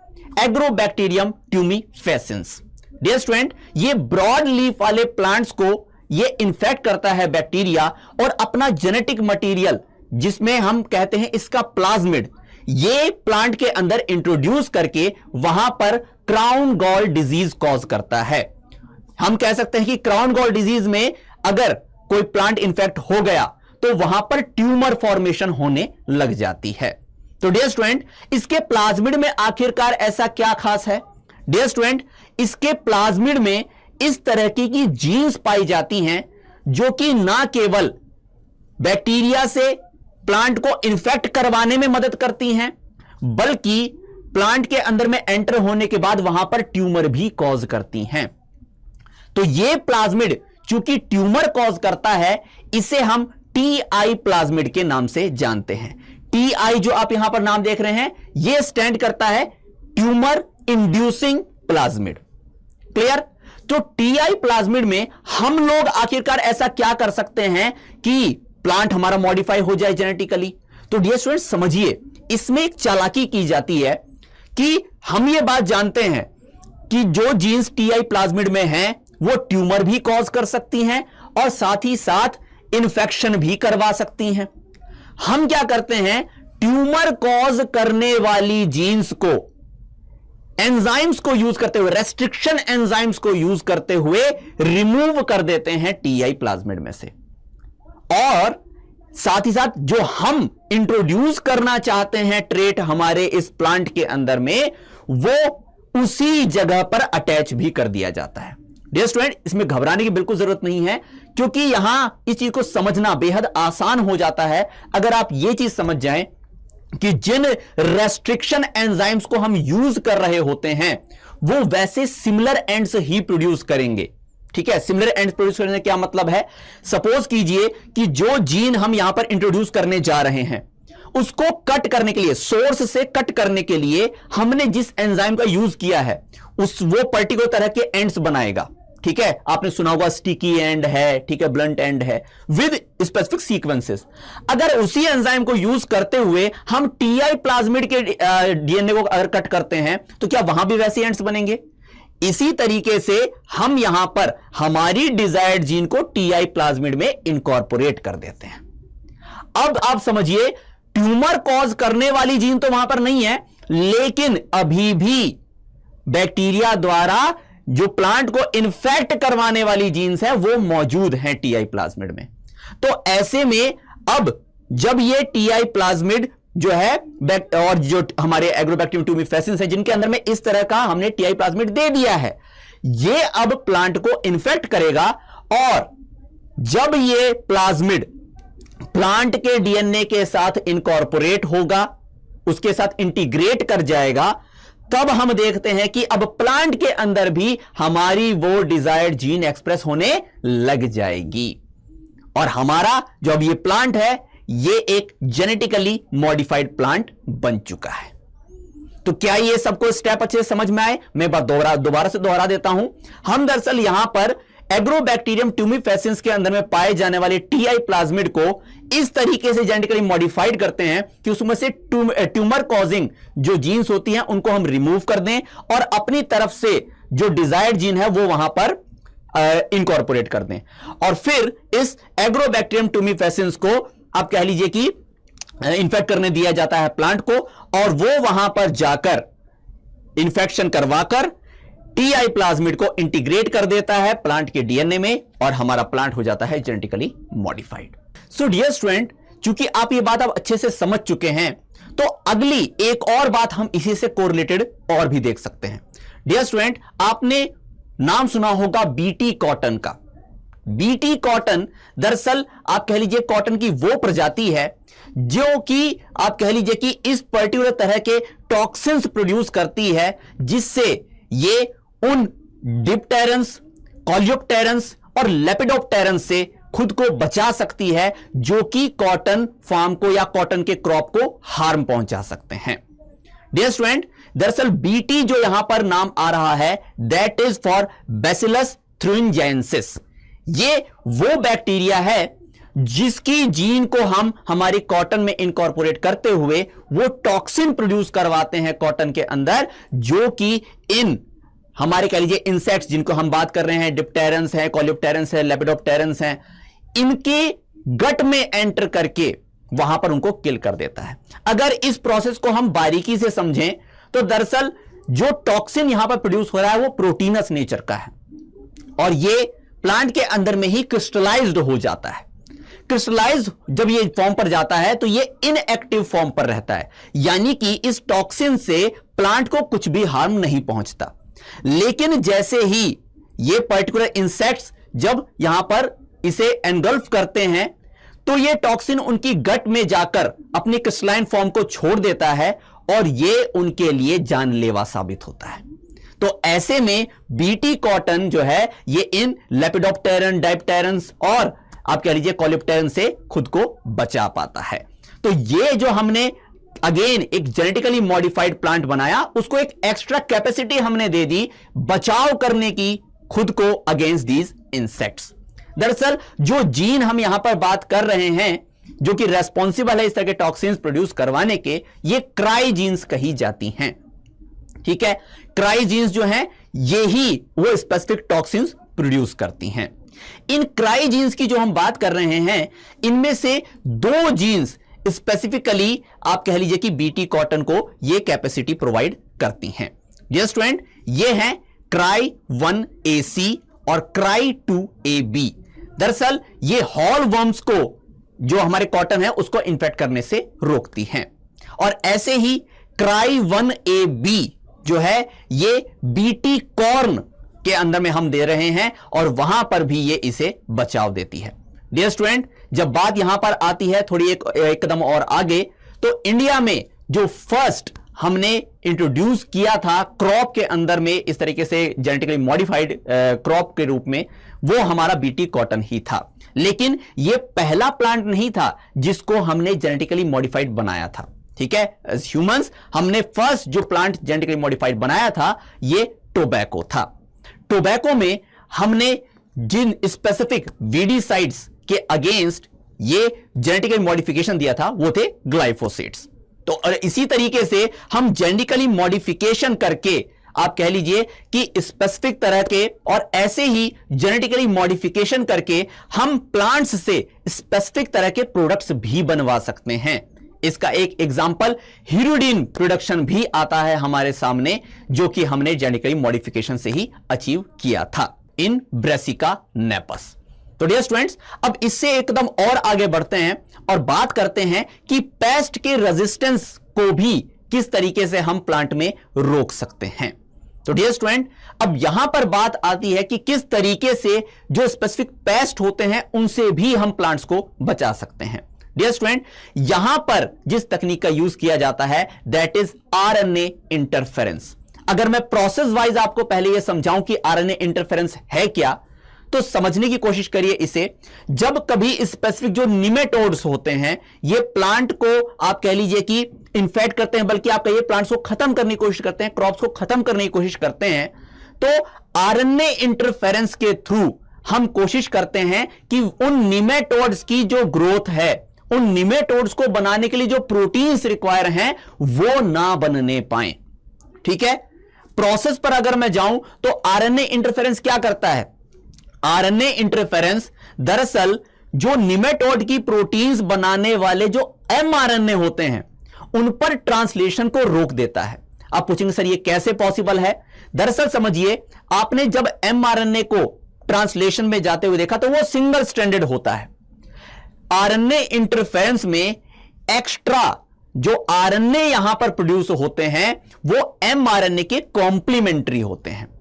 एग्रोबैक्टीरियम ट्यूमीफेसिंस। डियर स्टूडेंट, ये ब्रॉड लीफ वाले प्लांट्स को ये इन्फेक्ट करता है बैक्टीरिया और अपना जेनेटिक मटेरियल जिसमें हम कहते हैं इसका प्लाज्मिड, ये प्लांट के अंदर इंट्रोड्यूस करके वहां पर क्राउन गॉल डिजीज कॉज करता है। हम कह सकते हैं कि क्राउन गॉल डिजीज में अगर कोई प्लांट इन्फेक्ट हो गया तो वहां पर ट्यूमर फॉर्मेशन होने लग जाती है। तो डियर स्टूडेंट, इसके प्लाज्मिड में आखिरकार ऐसा क्या खास है? डियर स्टूडेंट, इसके प्लाज्मिड में इस तरह की जीन्स पाई जाती हैं जो कि ना केवल बैक्टीरिया से प्लांट को इन्फेक्ट करवाने में मदद करती हैं बल्कि प्लांट के अंदर में एंटर होने के बाद वहां पर ट्यूमर भी कॉज करती हैं। तो यह प्लाज्मिड चूंकि ट्यूमर कॉज करता है इसे हम टीआई प्लाज्मिड के नाम से जानते हैं। टीआई जो आप यहां पर नाम देख रहे हैं यह स्टैंड करता है ट्यूमर इंड्यूसिंग प्लाज्मिड। क्लियर? तो टीआई प्लाज्मिड में हम लोग आखिरकार ऐसा क्या कर सकते हैं कि प्लांट हमारा मॉडिफाई हो जाए जेनेटिकली? तो डियर स्टूडेंट्स समझिए, इसमें एक चालाकी की जाती है कि हम ये बात जानते हैं कि जो जीन्स टीआई प्लाज्मिड में हैं वो ट्यूमर भी कॉज कर सकती हैं और साथ ही साथ इन्फेक्शन भी करवा सकती हैं। हम क्या करते हैं, ट्यूमर कॉज करने वाली जीन्स को एंजाइम्स को यूज करते हुए, रेस्ट्रिक्शन एंजाइम्स को यूज करते हुए रिमूव कर देते हैं टीआई प्लाज्मिड में से, और साथ ही साथ जो हम इंट्रोड्यूस करना चाहते हैं ट्रेट हमारे इस प्लांट के अंदर में वो उसी जगह पर अटैच भी कर दिया जाता है। डियर स्टूडेंट, इसमें घबराने की बिल्कुल जरूरत नहीं है क्योंकि यहां इस चीज को समझना बेहद आसान हो जाता है अगर आप ये चीज समझ जाएं कि जिन रेस्ट्रिक्शन एंजाइम्स को हम यूज कर रहे होते हैं वो वैसे सिमिलर एंड्स ही प्रोड्यूस करेंगे। ठीक है, सिमिलर एंड्स प्रोड्यूस करने का क्या मतलब है? सपोज कीजिए कि जो जीन हम यहां पर इंट्रोड्यूस करने जा रहे हैं उसको कट करने के लिए, सोर्स से कट करने के लिए हमने जिस एंजाइम का यूज किया है वो पर्टिकुलर तरह के एंड्स बनाएगा। ठीक है, आपने सुना होगा स्टिकी एंड है, ठीक है, ब्लंट एंड है विद स्पेसिफिक सीक्वेंसेस। अगर उसी एंजाइम को यूज करते हुए हम टीआई प्लाज्मिड के डीएनए को अगर कट करते हैं तो क्या वहां भी वैसे एंड्स बनेंगे? इसी तरीके से हम यहां पर हमारी डिजायर्ड जीन को टीआई प्लाज्मिड में इनकॉर्पोरेट कर देते हैं। अब आप समझिए, ट्यूमर कॉज करने वाली जीन तो वहां पर नहीं है, लेकिन अभी भी बैक्टीरिया द्वारा जो प्लांट को इन्फेक्ट करवाने वाली जीन्स है वो मौजूद हैं टीआई प्लाज्मिड में। तो ऐसे में अब जब ये टीआई प्लाज्मिड जो है और जो हमारे एग्रोबैक्टीरियम ट्यूमिफेसिन्स है जिनके अंदर में इस तरह का हमने टीआई प्लाज्मिड दे दिया है, ये अब प्लांट को इन्फेक्ट करेगा और जब ये प्लाज्मिड प्लांट के डीएनए के साथ इनकॉर्पोरेट होगा, उसके साथ इंटीग्रेट कर जाएगा, तब हम देखते हैं कि अब प्लांट के अंदर भी हमारी वो डिजायर्ड जीन एक्सप्रेस होने लग जाएगी और हमारा जो अब ये प्लांट है ये एक जेनेटिकली मॉडिफाइड प्लांट बन चुका है। तो क्या ये सबको स्टेप अच्छे से समझ में आए? मैं बात दोबारा से दोहरा देता हूं। हम दरअसल यहां पर एग्रोबैक्टीरियम ट्यूमिफेसिन्स के अंदर में पाए जाने वाले टीआई प्लाज्मिड को इस तरीके से जेनेटिकली मॉडिफाइड करते हैं कि उसमें से ट्यूमर कॉजिंग जो जीन्स होती हैं उनको हम रिमूव कर दें और अपनी तरफ से जो डिजायर्ड जीन है वो वहां पर इनकॉर्पोरेट कर दें और फिर इस एग्रोबैक्टीरियम ट्यूमिफेसिन्स को आप कह लीजिए कि इन्फेक्ट करने दिया जाता है प्लांट को और वो वहां पर जाकर इन्फेक्शन करवाकर टीआई प्लाज्मिड को इंटीग्रेट कर देता है प्लांट के डीएनए में और हमारा प्लांट हो जाता है genetically modified. So dear student, चूंकि आप ये बात अब अच्छे से समझ चुके हैं तो अगली एक और बात हम इसी से कोरिलेटेड और भी देख सकते हैं। डियर स्टूडेंट, आपने नाम सुना होगा बीटी कॉटन का। बीटी कॉटन दरअसल आप कह लीजिए कॉटन की वो प्रजाति है जो कि आप कह लीजिए कि इस पर्टिकुलर तरह के टॉक्सिन्स प्रोड्यूस करती है जिससे ये उन डिप्टेरन्स, कॉलियोप्टेरन्स और लेपिडोप्टेरन्स से खुद को बचा सकती है जो कि कॉटन फार्म को या कॉटन के क्रॉप को हार्म पहुंचा सकते हैं। डियर स्टूडेंट, दरअसल बीटी जो यहां पर नाम आ रहा है दैट इज फॉर बैसिलस थ्रुइंजेंसिस। ये वो बैक्टीरिया है जिसकी जीन को हम हमारी कॉटन में इनकॉर्पोरेट करते हुए वो टॉक्सिन प्रोड्यूस करवाते हैं कॉटन के अंदर जो कि इन हमारे कह लीजिए इंसेक्ट्स जिनको हम बात कर रहे हैं, डिप्टेरन्स हैं, कॉलियोप्टेरन्स हैं, लेपिडोप्टेरन्स हैं, इनके गट में एंटर करके वहां पर उनको किल कर देता है। अगर इस प्रोसेस को हम बारीकी से समझें तो दरअसल जो टॉक्सिन यहां पर प्रोड्यूस हो रहा है वो प्रोटीनस नेचर का है और ये प्लांट के अंदर में ही क्रिस्टलाइज्ड हो जाता है। क्रिस्टलाइज जब ये फॉर्म पर जाता है तो ये इनएक्टिव फॉर्म पर रहता है, यानी कि इस टॉक्सिन से प्लांट को कुछ भी हार्म नहीं पहुंचता। लेकिन जैसे ही ये पर्टिकुलर इंसेक्ट्स जब यहां पर इसे एनगल्फ करते हैं तो ये टॉक्सिन उनकी गट में जाकर अपनी क्रिस्टलाइन फॉर्म को छोड़ देता है और ये उनके लिए जानलेवा साबित होता है। तो ऐसे में बीटी कॉटन जो है ये इन लेपिडोप्टेरन, डायप्टेरन्स और आप कह लीजिए कॉलियोप्टेरन से खुद को बचा पाता है। तो ये जो हमने अगेन एक जेनेटिकली मॉडिफाइड प्लांट बनाया उसको एक एक्स्ट्रा कैपेसिटी हमने दे दी बचाव करने की खुद को अगेंस्ट दीज इंसेक्ट्स। दरअसल जो जीन हम यहां पर बात कर रहे हैं जो कि रेस्पॉन्सिबल है इस तरह के टॉक्सिन्स प्रोड्यूस करवाने के, ये क्राई जीन्स कही जाती हैं। ठीक है, क्राई जीन्स जो हैं ये ही वो स्पेसिफिक टॉक्सिन्स प्रोड्यूस करती हैं। इन क्राई जीन्स की जो हम बात कर रहे हैं इनमें से दो जीन्स स्पेसिफिकली आप कह लीजिए कि बीटी कॉटन को ये कैपेसिटी प्रोवाइड करती हैं। डियर स्टूडेंट, ये हैं क्राई 1AC और क्राई 2AB। दरअसल ये हॉल वर्म्स को जो हमारे कॉटन है उसको इन्फेक्ट करने से रोकती हैं और ऐसे ही क्राई 1AB जो है ये बीटी कॉर्न के अंदर में हम दे रहे हैं और वहां पर भी ये इसे बचाव देती है। डियर स्टूडेंट, जब बात यहां पर आती है थोड़ी एक कदम और आगे तो इंडिया में जो फर्स्ट हमने इंट्रोड्यूस किया था क्रॉप के अंदर में इस तरीके से जेनेटिकली मॉडिफाइड क्रॉप के रूप में, वो हमारा बीटी कॉटन ही था। लेकिन यह पहला प्लांट नहीं था जिसको हमने जेनेटिकली मॉडिफाइड बनाया था। ठीक है, ह्यूमंस हमने फर्स्ट जो प्लांट जेनेटिकली मॉडिफाइड बनाया था ये टोबैको था। टोबैको में हमने जिन स्पेसिफिक वीडीसाइड्स के अगेंस्ट ये जेनेटिकली मॉडिफिकेशन दिया था वो थे ग्लाइफोसेट्स। तो और इसी तरीके से हम जेनेटिकली मॉडिफिकेशन करके आप कह लीजिए कि स्पेसिफिक तरह के और ऐसे ही जेनेटिकली मॉडिफिकेशन करके हम प्लांट्स से स्पेसिफिक तरह के प्रोडक्ट्स भी बनवा सकते हैं। इसका एक एग्जांपल हीरोडिन प्रोडक्शन भी आता है हमारे सामने, जो कि हमने जेनेटिकली मॉडिफिकेशन से ही अचीव किया था इन ब्रेसिका नेपस। तो डियर स्टूडेंट्स, अब इससे एकदम और आगे बढ़ते हैं और बात करते हैं कि पेस्ट के रेजिस्टेंस को भी किस तरीके से हम प्लांट में रोक सकते हैं। तो डियर स्टूडेंट, अब यहां पर बात आती है कि किस तरीके से जो स्पेसिफिक पेस्ट होते हैं उनसे भी हम प्लांट्स को बचा सकते हैं। डियर स्टूडेंट, यहां पर जिस तकनीक का यूज किया जाता है दैट इज आरएनए इंटरफेरेंस। अगर मैं प्रोसेस वाइज आपको पहले यह समझाऊं कि आरएनए इंटरफेरेंस है क्या, तो समझने की कोशिश करिए इसे। जब कभी स्पेसिफिक जो निमेटोड्स होते हैं ये प्लांट को आप कह लीजिए कि इन्फेक्ट करते हैं, बल्कि आप कहिए प्लांट्स को खत्म करने की कोशिश करते हैं, क्रॉप्स को खत्म करने की कोशिश करते हैं, तो आरएनए इंटरफेरेंस के थ्रू हम कोशिश करते हैं कि उन निमेटोड्स की जो ग्रोथ है, उन निमेटोड्स को बनाने के लिए जो प्रोटीन्स रिक्वायर हैं वो ना बनने पाए। ठीक है, प्रोसेस पर अगर मैं जाऊं तो आरएनए इंटरफेरेंस क्या करता है? आरएनए इंटरफेरेंस दरअसल जो निमेटोड की प्रोटीन्स बनाने वाले जो एमआरएनए होते हैं उन पर ट्रांसलेशन को रोक देता है। आप पूछेंगे सर ये कैसे पॉसिबल है? दरअसल समझिए, आपने जब एमआरएनए को ट्रांसलेशन में जाते हुए देखा तो वो सिंगल स्ट्रैंडेड होता है। आरएनए इंटरफेरेंस में एक्स्ट्रा जो आरएनए यहां पर प्रोड्यूस होते हैं वो एमआरएनए के कॉम्प्लीमेंट्री होते हैं।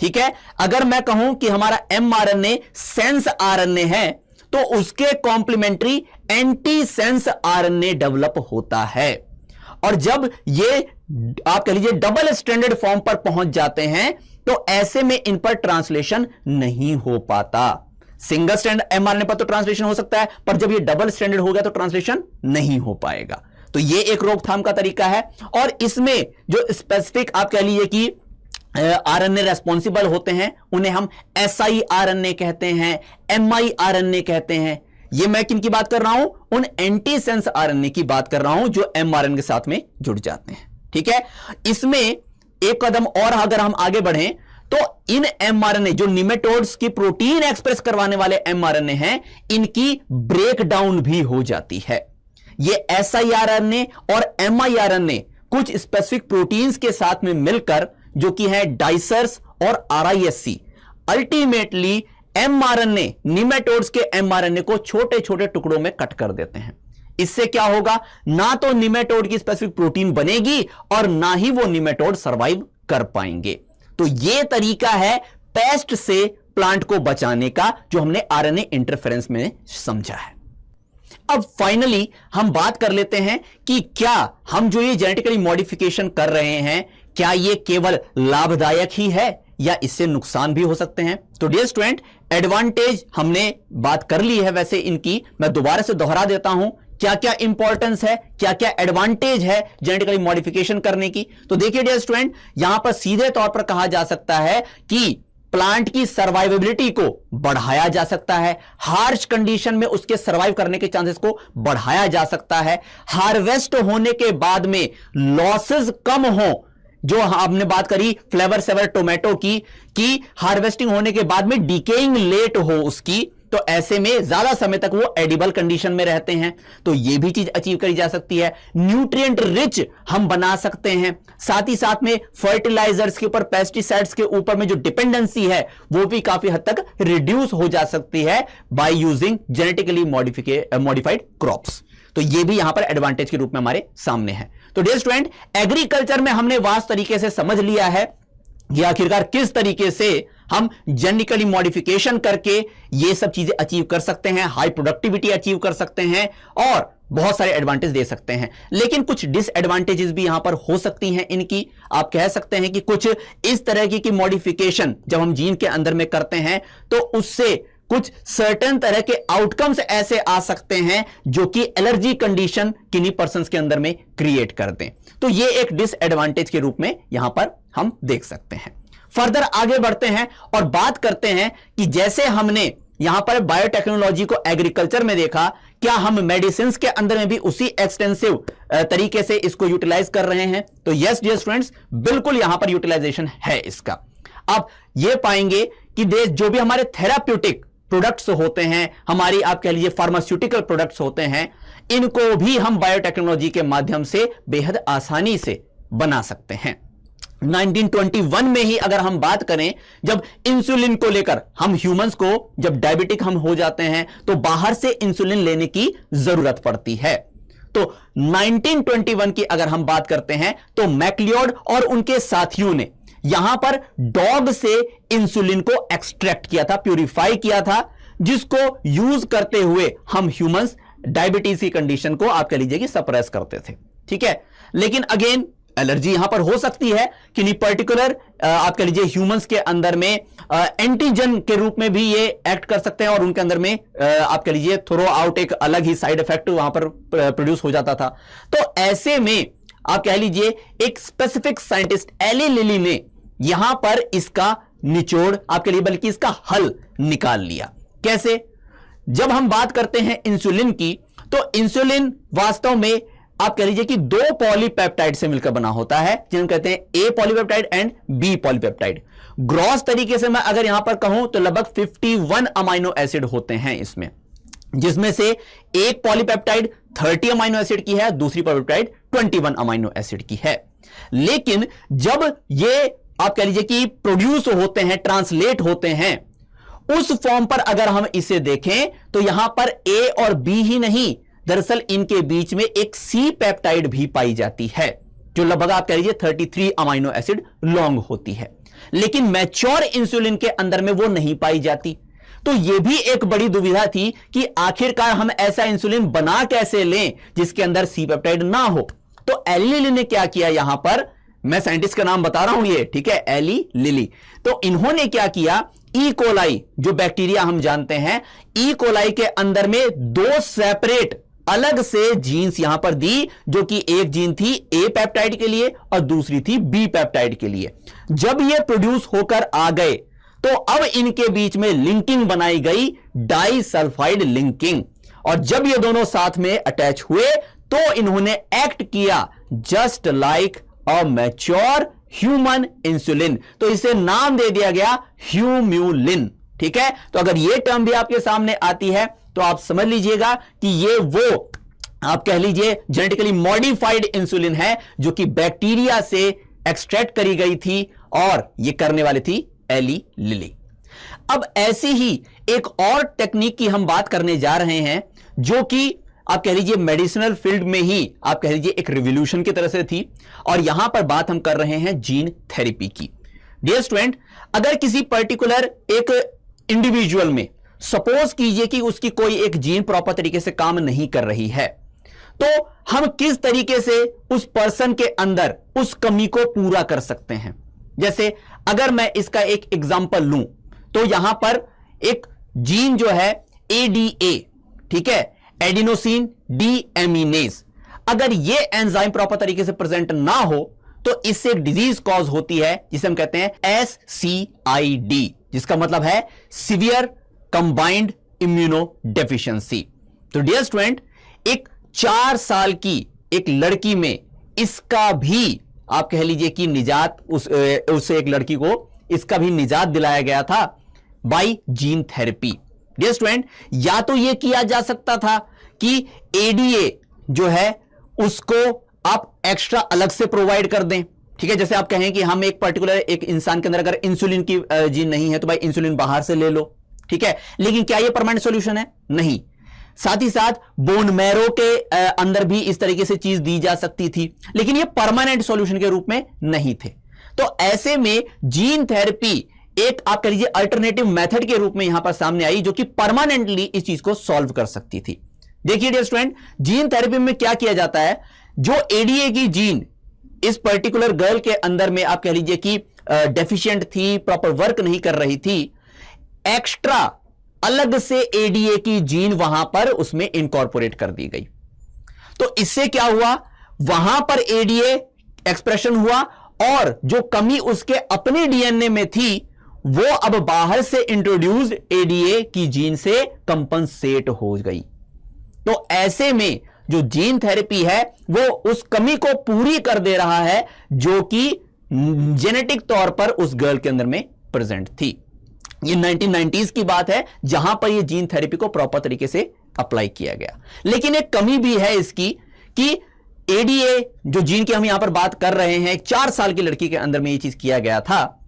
ठीक है, अगर मैं कहूं कि हमारा एमआरएनए सेंस आरएनए है तो उसके complementary anti sense RNA develop होता है। और जब ये आप कह लीजिए डबल स्ट्रैंडेड फॉर्म पर पहुंच जाते हैं तो ऐसे में इन पर ट्रांसलेशन नहीं हो पाता। सिंगल स्ट्रैंड एमआरएनए पर तो ट्रांसलेशन हो सकता है, पर जब ये डबल स्ट्रैंडेड हो गया तो ट्रांसलेशन नहीं हो पाएगा। तो ये एक रोकथाम का तरीका है। और इसमें जो स्पेसिफिक आप कह लीजिए कि आरएनए रेस्पॉन्सिबल होते हैं उन्हें हम एसआई आरएनए कहते हैं, एमआई आरएनए कहते हैं। ये मैं किन की बात कर रहा हूं? उन एंटी सेंस आरएनए की बात कर रहा हूं जो एमआरएनए के साथ में जुड़ जाते हैं। ठीक है, इसमें एक कदम और अगर हम आगे बढ़ें तो इन एमआरएनए जो निमेटोड्स की प्रोटीन एक्सप्रेस करवाने वाले एमआरएनए हैं, इनकी ब्रेकडाउन भी हो जाती है। ये एसआईआरएनए और एमआईआरएनए कुछ स्पेसिफिक प्रोटीन्स के साथ में मिलकर जो कि है डाइसर्स और आरआईएससी, अल्टीमेटली एमआरएनए निमेटोड्स के एमआरएनए को छोटे छोटे टुकड़ों में कट कर देते हैं। इससे क्या होगा? ना तो निमेटोड की स्पेसिफिक प्रोटीन बनेगी और ना ही वो निमेटोड सरवाइव कर पाएंगे। तो यह तरीका है पेस्ट से प्लांट को बचाने का जो हमने आरएनए इंटरफेरेंस में समझा है। अब फाइनली हम बात कर लेते हैं कि क्या हम जो ये जेनेटिकली मॉडिफिकेशन कर रहे हैं क्या ये केवल लाभदायक ही है या इससे नुकसान भी हो सकते हैं? तो डियर स्टूडेंट, एडवांटेज हमने बात कर ली है वैसे इनकी, मैं दोबारा से दोहरा देता हूं क्या क्या इंपॉर्टेंस है, क्या क्या एडवांटेज है जेनेटिकली मॉडिफिकेशन करने की। तो देखिए डियर स्टूडेंट, यहां पर सीधे तौर पर कहा जा सकता है कि प्लांट की सर्वाइवेबिलिटी को बढ़ाया जा सकता है, हार्श कंडीशन में उसके सर्वाइव करने के चांसेस को बढ़ाया जा सकता है, हार्वेस्ट होने के बाद में लॉसेस कम हो, जो हमने बात करी फ्लेवर सेवर टोमेटो की कि हार्वेस्टिंग होने के बाद में डिकेइंग लेट हो उसकी, तो ऐसे में ज्यादा समय तक वो एडिबल कंडीशन में रहते हैं, तो ये भी चीज अचीव करी जा सकती है। न्यूट्रिएंट रिच हम बना सकते हैं, साथ ही साथ में फर्टिलाइजर्स के ऊपर, पेस्टिसाइड्स के ऊपर में जो डिपेंडेंसी है वो भी काफी हद तक रिड्यूस हो जा सकती है by using genetically modified crops. तो ये भी यहां पर एडवांटेज के रूप में हमारे सामने है। तो डियर स्टूडेंट, एग्रीकल्चर में हमने वास्ट तरीके से समझ लिया है कि आखिरकार किस तरीके से हम जेनेटिकली मॉडिफिकेशन करके ये सब चीजें अचीव कर सकते हैं, हाई प्रोडक्टिविटी अचीव कर सकते हैं और बहुत सारे एडवांटेज दे सकते हैं। लेकिन कुछ डिसएडवांटेजेस भी यहां पर हो सकती हैं इनकी। आप कह सकते हैं कि कुछ इस तरह की मॉडिफिकेशन जब हम जीन के अंदर में करते हैं तो उससे कुछ सर्टेन तरह के आउटकम्स ऐसे आ सकते हैं जो कि एलर्जी कंडीशन किन्हीं पर्संस के अंदर में क्रिएट कर दें। तो ये एक डिसएडवांटेज के रूप में यहां पर हम देख सकते हैं। फर्दर आगे बढ़ते हैं और बात करते हैं कि जैसे हमने यहां पर बायोटेक्नोलॉजी को एग्रीकल्चर में देखा, क्या हम मेडिसिन के अंदर में भी उसी एक्सटेंसिव तरीके से इसको यूटिलाइज कर रहे हैं? तो यस डियर स्टूडेंट्स, बिल्कुल यहां पर यूटिलाइजेशन है इसका। आप ये पाएंगे कि जो भी हमारे थेराप्यूटिक प्रोडक्ट्स होते हैं, हमारी आप कह लीजिए फार्मास्यूटिकल प्रोडक्ट्स होते हैं, इनको भी हम बायोटेक्नोलॉजी के माध्यम से बेहद आसानी से बना सकते हैं। 1921 में ही अगर हम बात करें, जब इंसुलिन को लेकर हम ह्यूमंस को जब डायबिटिक हम हो जाते हैं तो बाहर से इंसुलिन लेने की जरूरत पड़ती है। तो 1921 की अगर हम बात करते हैं तो मैक्लियोड और उनके साथियों ने यहां पर डॉग से इंसुलिन को एक्सट्रैक्ट किया था, प्यूरिफाई किया था, जिसको यूज करते हुए हम ह्यूमंस डायबिटीज की कंडीशन को आप कह लीजिए कि सप्रेस करते थे। ठीक है, लेकिन अगेन एलर्जी यहां पर हो सकती है कि नहीं पर्टिकुलर आप कह लीजिए ह्यूमंस के अंदर में एंटीजन के रूप में भी ये एक्ट कर सकते हैं और उनके अंदर में आप कह लीजिए थ्रो आउट एक अलग ही साइड इफेक्ट वहां पर प्रोड्यूस हो जाता था। तो ऐसे में आप कह लीजिए एक स्पेसिफिक साइंटिस्ट एली लिली ने यहां पर इसका निचोड़ आप कह लीजिए बल्कि इसका हल निकाल लिया। कैसे? जब हम बात करते हैं इंसुलिन की, तो इंसुलिन वास्तव में आप कह लीजिए कि दो पॉलीपेप्टाइड से मिलकर बना होता है, जिन्हें कहते हैं A polypeptide and B polypeptide. Gross तरीके से मैं अगर यहां पर कहूं तो लगभग 51 अमाइनो एसिड होते हैं इसमें, जिसमें से एक पॉलीपेप्टाइड 30 अमाइनो एसिड की है, दूसरी पॉलीपेप्टाइड 21 अमाइनो एसिड की है। लेकिन जब ये आप कह लीजिए कि प्रोड्यूस होते हैं, ट्रांसलेट होते हैं, उस फॉर्म पर अगर हम इसे देखें तो यहां पर ए और बी ही नहीं, दरअसल इनके बीच में एक सी पेप्टाइड भी पाई जाती है, जो लगभग आप कह लीजिए 33 अमाइनो एसिड लॉन्ग होती है। लेकिन मैच्योर इंसुलिन के अंदर में वो नहीं पाई जाती। तो यह भी एक बड़ी दुविधा थी कि आखिरकार हम ऐसा इंसुलिन बना कैसे लें जिसके अंदर सी पेप्टाइड ना हो। तो एली लिली ने क्या किया, यहां पर मैं साइंटिस्ट का नाम बता रहा हूं ये, ठीक है, एली लिली। तो इन्होंने क्या किया, ई कोलाई जो बैक्टीरिया हम जानते हैं, ई कोलाई के अंदर में दो सेपरेट अलग से जीन्स यहां पर दी, जो कि एक जीन थी ए पेप्टाइड के लिए और दूसरी थी बी पेप्टाइड के लिए। जब ये प्रोड्यूस होकर आ गए तो अब इनके बीच में लिंकिंग बनाई गई, डाई सल्फाइड लिंकिंग, और जब ये दोनों साथ में अटैच हुए तो इन्होंने एक्ट किया just like a mature human insulin. तो इसे नाम दे दिया गया ह्यूम्यूलिन। ठीक है, तो अगर ये टर्म भी आपके सामने आती है तो आप समझ लीजिएगा कि ये वो आप कह लीजिए जेनेटिकली मॉडिफाइड इंसुलिन है जो कि बैक्टीरिया से एक्सट्रैक्ट करी गई थी, और ये करने वाली थी एली लिली। अब ऐसी ही एक और टेक्निक की हम बात करने जा रहे हैं, जो कि आप कह लीजिए मेडिसिनल फील्ड में ही आप कह लीजिए एक रिवॉल्यूशन की तरह से थी, और यहां पर बात हम कर रहे हैं जीन थेरेपी की। डियर स्टूडेंट, अगर किसी पर्टिकुलर एक इंडिविजुअल में सपोज कीजिए कि उसकी कोई एक जीन प्रॉपर तरीके से काम नहीं कर रही है, तो हम किस तरीके से उस पर्सन के अंदर उस कमी को पूरा कर सकते हैं। जैसे अगर मैं इसका एक एग्जांपल लूं तो यहां पर एक जीन जो है ADA, ठीक है, एडिनोसिन डीएमिनेज, अगर यह एंजाइम प्रॉपर तरीके से प्रेजेंट ना हो तो इससे एक डिजीज कॉज होती है जिसे हम कहते हैं SCID, जिसका मतलब है सीवियर कंबाइंड इम्यूनो डेफिशिएंसी। तो डियर स्टूडेंट, एक 4 साल की एक लड़की में इसका भी आप कह लीजिए कि निजात उस एक लड़की को इसका भी निजात दिलाया गया था by gene therapy. Dear student, या तो यह किया जा सकता था कि ADA जो है उसको आप एक्स्ट्रा अलग से प्रोवाइड कर दें, ठीक है, जैसे आप कहें कि हम एक पर्टिकुलर एक इंसान के अंदर अगर इंसुलिन की जीन नहीं है तो भाई इंसुलिन बाहर से ले लो, ठीक है। लेकिन क्या यह परमानेंट सॉल्यूशन है? नहीं। साथ ही साथ बोन मैरो के अंदर भी इस तरीके से चीज दी जा सकती थी, लेकिन यह परमानेंट सॉल्यूशन के रूप में नहीं थे। तो ऐसे में जीन थेरेपी एक आप कह लीजिए अल्टरनेटिव मेथड के रूप में यहां पर सामने आई, जो कि परमानेंटली इस चीज को सॉल्व कर सकती थी। देखिए डियर स्टूडेंट, जीन थेरेपी में क्या किया जाता है, जो एडीए की जीन इस पर्टिकुलर गर्ल के अंदर में आप कह लीजिए कि डेफिशिएंट थी, प्रॉपर वर्क नहीं कर रही थी, एक्स्ट्रा अलग से एडीए की जीन वहां पर उसमें इनकॉर्पोरेट कर दी गई। तो इससे क्या हुआ, वहां पर एडीए एक्सप्रेशन हुआ और जो कमी उसके अपने डीएनए में थी वो अब बाहर से इंट्रोड्यूस्ड एडीए की जीन से कंपनसेट हो गई। तो ऐसे में जो जीन थेरेपी है वो उस कमी को पूरी कर दे रहा है जो कि जेनेटिक तौर पर उस गर्ल के अंदर में प्रेजेंट थी। ये 1990s की बात है जहां पर ये जीन थेरेपी को प्रॉपर तरीके से अप्लाई किया गया। लेकिन एक कमी भी है इसकी कि एडीए जो जीन की हम यहां पर बात कर रहे हैं, 4 साल की लड़की के अंदर में ये चीज किया गया था,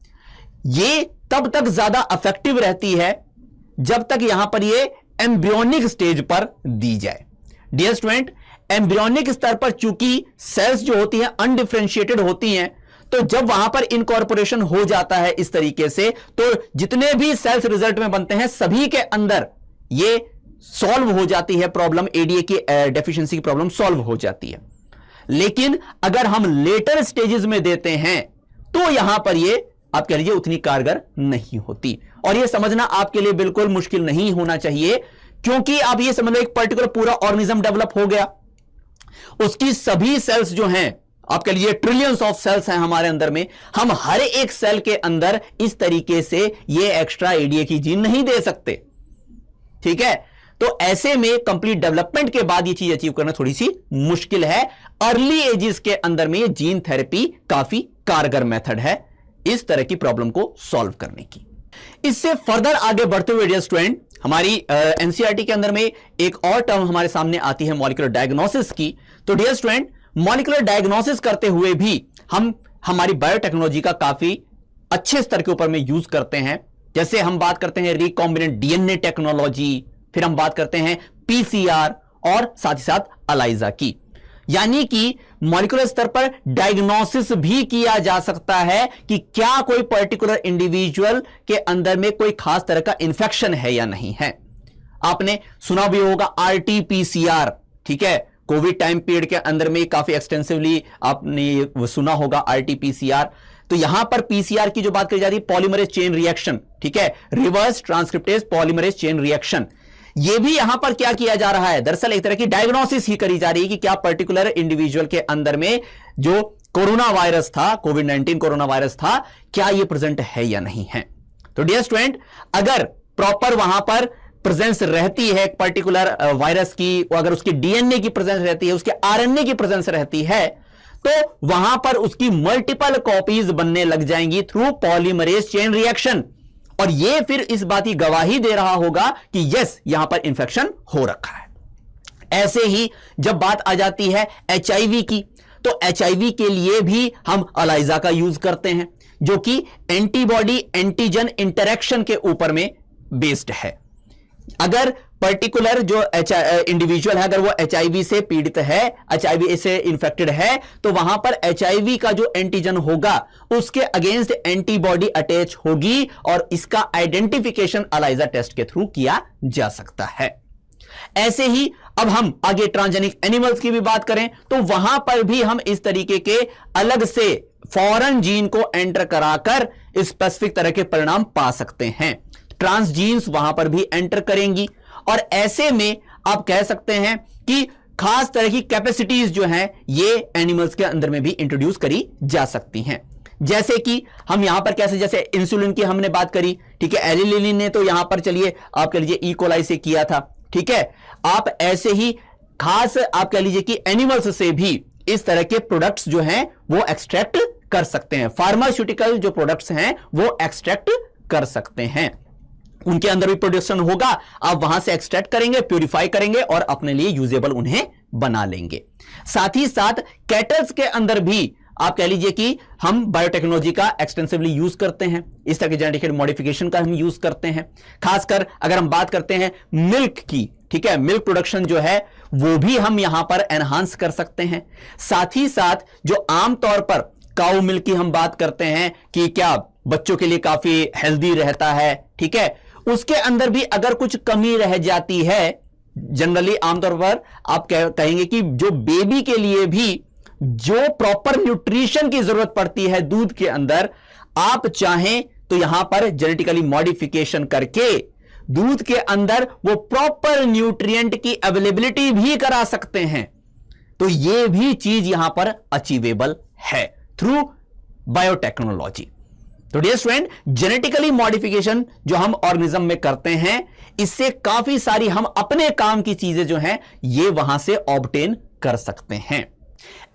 ये तब तक ज्यादा इफेक्टिव रहती है जब तक यहां पर ये एम्ब्रियोनिक स्टेज पर दी जाए। डियर स्टूडेंट, एम्ब्रियोनिक स्तर पर चूंकि सेल्स जो होती हैं अनडिफरेंशिएटेड होती हैं, तो जब वहां पर इनकॉर्पोरेशन हो जाता है इस तरीके से, तो जितने भी सेल्स रिजल्ट में बनते हैं सभी के अंदर ये सॉल्व हो जाती है प्रॉब्लम, एडीए की डेफिशिएंसी की प्रॉब्लम सॉल्व हो जाती है। लेकिन अगर हम लेटर स्टेजेस में देते हैं तो यहां पर ये आप कह लीजिए उतनी कारगर नहीं होती। और ये समझना आपके लिए बिल्कुल मुश्किल नहीं होना चाहिए, क्योंकि आप ये समझ लो एक पर्टिकुलर पूरा ऑर्गेनिज्म डेवलप हो गया, उसकी सभी सेल्स जो हैं आप कह लीजिए ट्रिलियंस ऑफ सेल्स हैं हमारे अंदर में, हम हर एक सेल के अंदर इस तरीके से ये एक्स्ट्रा एडीए की जीन नहीं दे सकते। ठीक है, तो ऐसे में कंप्लीट डेवलपमेंट के बाद ये चीज अचीव करना थोड़ी सी मुश्किल है। अर्ली एजेस के अंदर में ये जीन थेरेपी काफी कारगर मेथड है इस तरह की प्रॉब्लम को सॉल्व करने की। इससे फर्दर आगे बढ़ते हुए डियर स्टूडेंट, हमारी एनसीईआरटी के अंदर में एक और टर्म हमारे सामने आती है मॉलिक्यूलर डायग्नोसिस की। तो डियर स्टूडेंट, मॉलिक्यूलर डायग्नोसिस करते हुए भी हम हमारी बायोटेक्नोलॉजी का काफी अच्छे स्तर के ऊपर में यूज करते हैं। जैसे हम बात करते हैं रिकॉम्बिनेंट डीएनए टेक्नोलॉजी, फिर हम बात करते हैं पीसीआर और साथ ही साथ अलाइजा की, यानी कि मॉलिक्यूलर स्तर पर डायग्नोसिस भी किया जा सकता है कि क्या कोई पर्टिकुलर इंडिविजुअल के अंदर में कोई खास तरह का इंफेक्शन है या नहीं है। आपने सुना भी होगा आरटीपीसीआर, ठीक है, कोविड टाइम पीरियड के अंदर में काफी एक्सटेंसिवली आपने सुना होगा आरटीपीसीआर। तो यहां पर पीसीआर की जो बात करी जा रही है पॉलीमरेज चेन रिएक्शन, ठीक है, reverse transcriptase polymerase chain reaction, ये भी यहां पर क्या किया जा रहा है, दरअसल एक तरह की डायग्नोसिस ही करी जा रही है कि क्या पर्टिकुलर इंडिविजुअल के अंदर में जो कोरोना वायरस था, कोविड-19 कोरोना वायरस था, क्या ये प्रेजेंट है या नहीं है। तो डियर स्टूडेंट, अगर प्रॉपर वहां पर प्रेजेंस रहती है पर्टिकुलर वायरस की, अगर उसकी डीएनए की प्रेजेंस रहती है, उसके आरएनए की प्रेजेंस रहती है, तो वहां पर उसकी मल्टीपल कॉपीज बनने लग जाएंगी थ्रू पॉलीमरेज चेन रिएक्शन, और यह फिर इस बात की गवाही दे रहा होगा कि यस यहां पर इंफेक्शन हो रखा है। ऐसे ही जब बात आ जाती है एचआईवी की, तो एचआईवी के लिए भी हम अलाइजा का यूज करते हैं, जो कि एंटीबॉडी एंटीजन इंटरेक्शन के ऊपर में बेस्ड है। अगर पर्टिकुलर जो इंडिविजुअल है, अगर वो एचआईवी से पीड़ित है, एचआईवी से इंफेक्टेड है, तो वहां पर एचआईवी का जो एंटीजन होगा उसके अगेंस्ट एंटीबॉडी अटैच होगी, और इसका आइडेंटिफिकेशन अलाइजा टेस्ट के थ्रू किया जा सकता है। ऐसे ही अब हम आगे ट्रांसजेनिक एनिमल्स की भी बात करें, तो वहां पर भी हम इस तरीके के अलग से फॉरेन जीन को एंटर कराकर स्पेसिफिक तरह के परिणाम पा सकते हैं। ट्रांसजीन्स वहां पर भी एंटर करेंगी, और ऐसे में आप कह सकते हैं कि खास तरह की कैपेसिटीज जो हैं ये एनिमल्स के अंदर में भी इंट्रोड्यूस करी जा सकती हैं। जैसे कि हम यहां पर कैसे, जैसे इंसुलिन की हमने बात करी, ठीक है, एली लिली ने तो यहां पर चलिए आप कह लीजिए ई कोलाई से किया था, ठीक है, आप ऐसे ही खास आप कह लीजिए कि एनिमल्स से भी इस तरह के प्रोडक्ट्स जो हैं वो एक्सट्रैक्ट कर सकते हैं। फार्मास्यूटिकल जो प्रोडक्ट्स हैं वो एक्सट्रैक्ट कर सकते हैं, उनके अंदर भी प्रोडक्शन होगा, आप वहां से एक्सट्रैक्ट करेंगे, प्यूरिफाई करेंगे और अपने लिए यूजेबल उन्हें बना लेंगे। साथ ही साथ कैटल्स के अंदर भी आप कह लीजिए कि हम बायोटेक्नोलॉजी का एक्सटेंसिवली यूज करते हैं, इस तरह के जेनेटिक मॉडिफिकेशन का हम यूज करते हैं। खासकर अगर हम बात करते हैं मिल्क की, ठीक है, मिल्क प्रोडक्शन जो है वो भी हम यहां पर एनहांस कर सकते हैं। साथ ही साथ जो आमतौर पर काऊ मिल्क की हम बात करते हैं कि क्या बच्चों के लिए काफी हेल्दी रहता है, ठीक है, उसके अंदर भी अगर कुछ कमी रह जाती है, जनरली आमतौर पर आप कहेंगे कि जो बेबी के लिए भी जो प्रॉपर न्यूट्रिशन की जरूरत पड़ती है दूध के अंदर, आप चाहें तो यहां पर जेनेटिकली मॉडिफिकेशन करके दूध के अंदर वो प्रॉपर न्यूट्रिएंट की अवेलेबिलिटी भी करा सकते हैं। तो ये भी चीज यहां पर अचीवेबल है थ्रू बायोटेक्नोलॉजी। तो डियर स्टूडेंट, जेनेटिकली मॉडिफिकेशन जो हम ऑर्गेनिज्म में करते हैं, इससे काफी सारी हम अपने काम की चीजें जो हैं ये वहां से ऑब्टेन कर सकते हैं।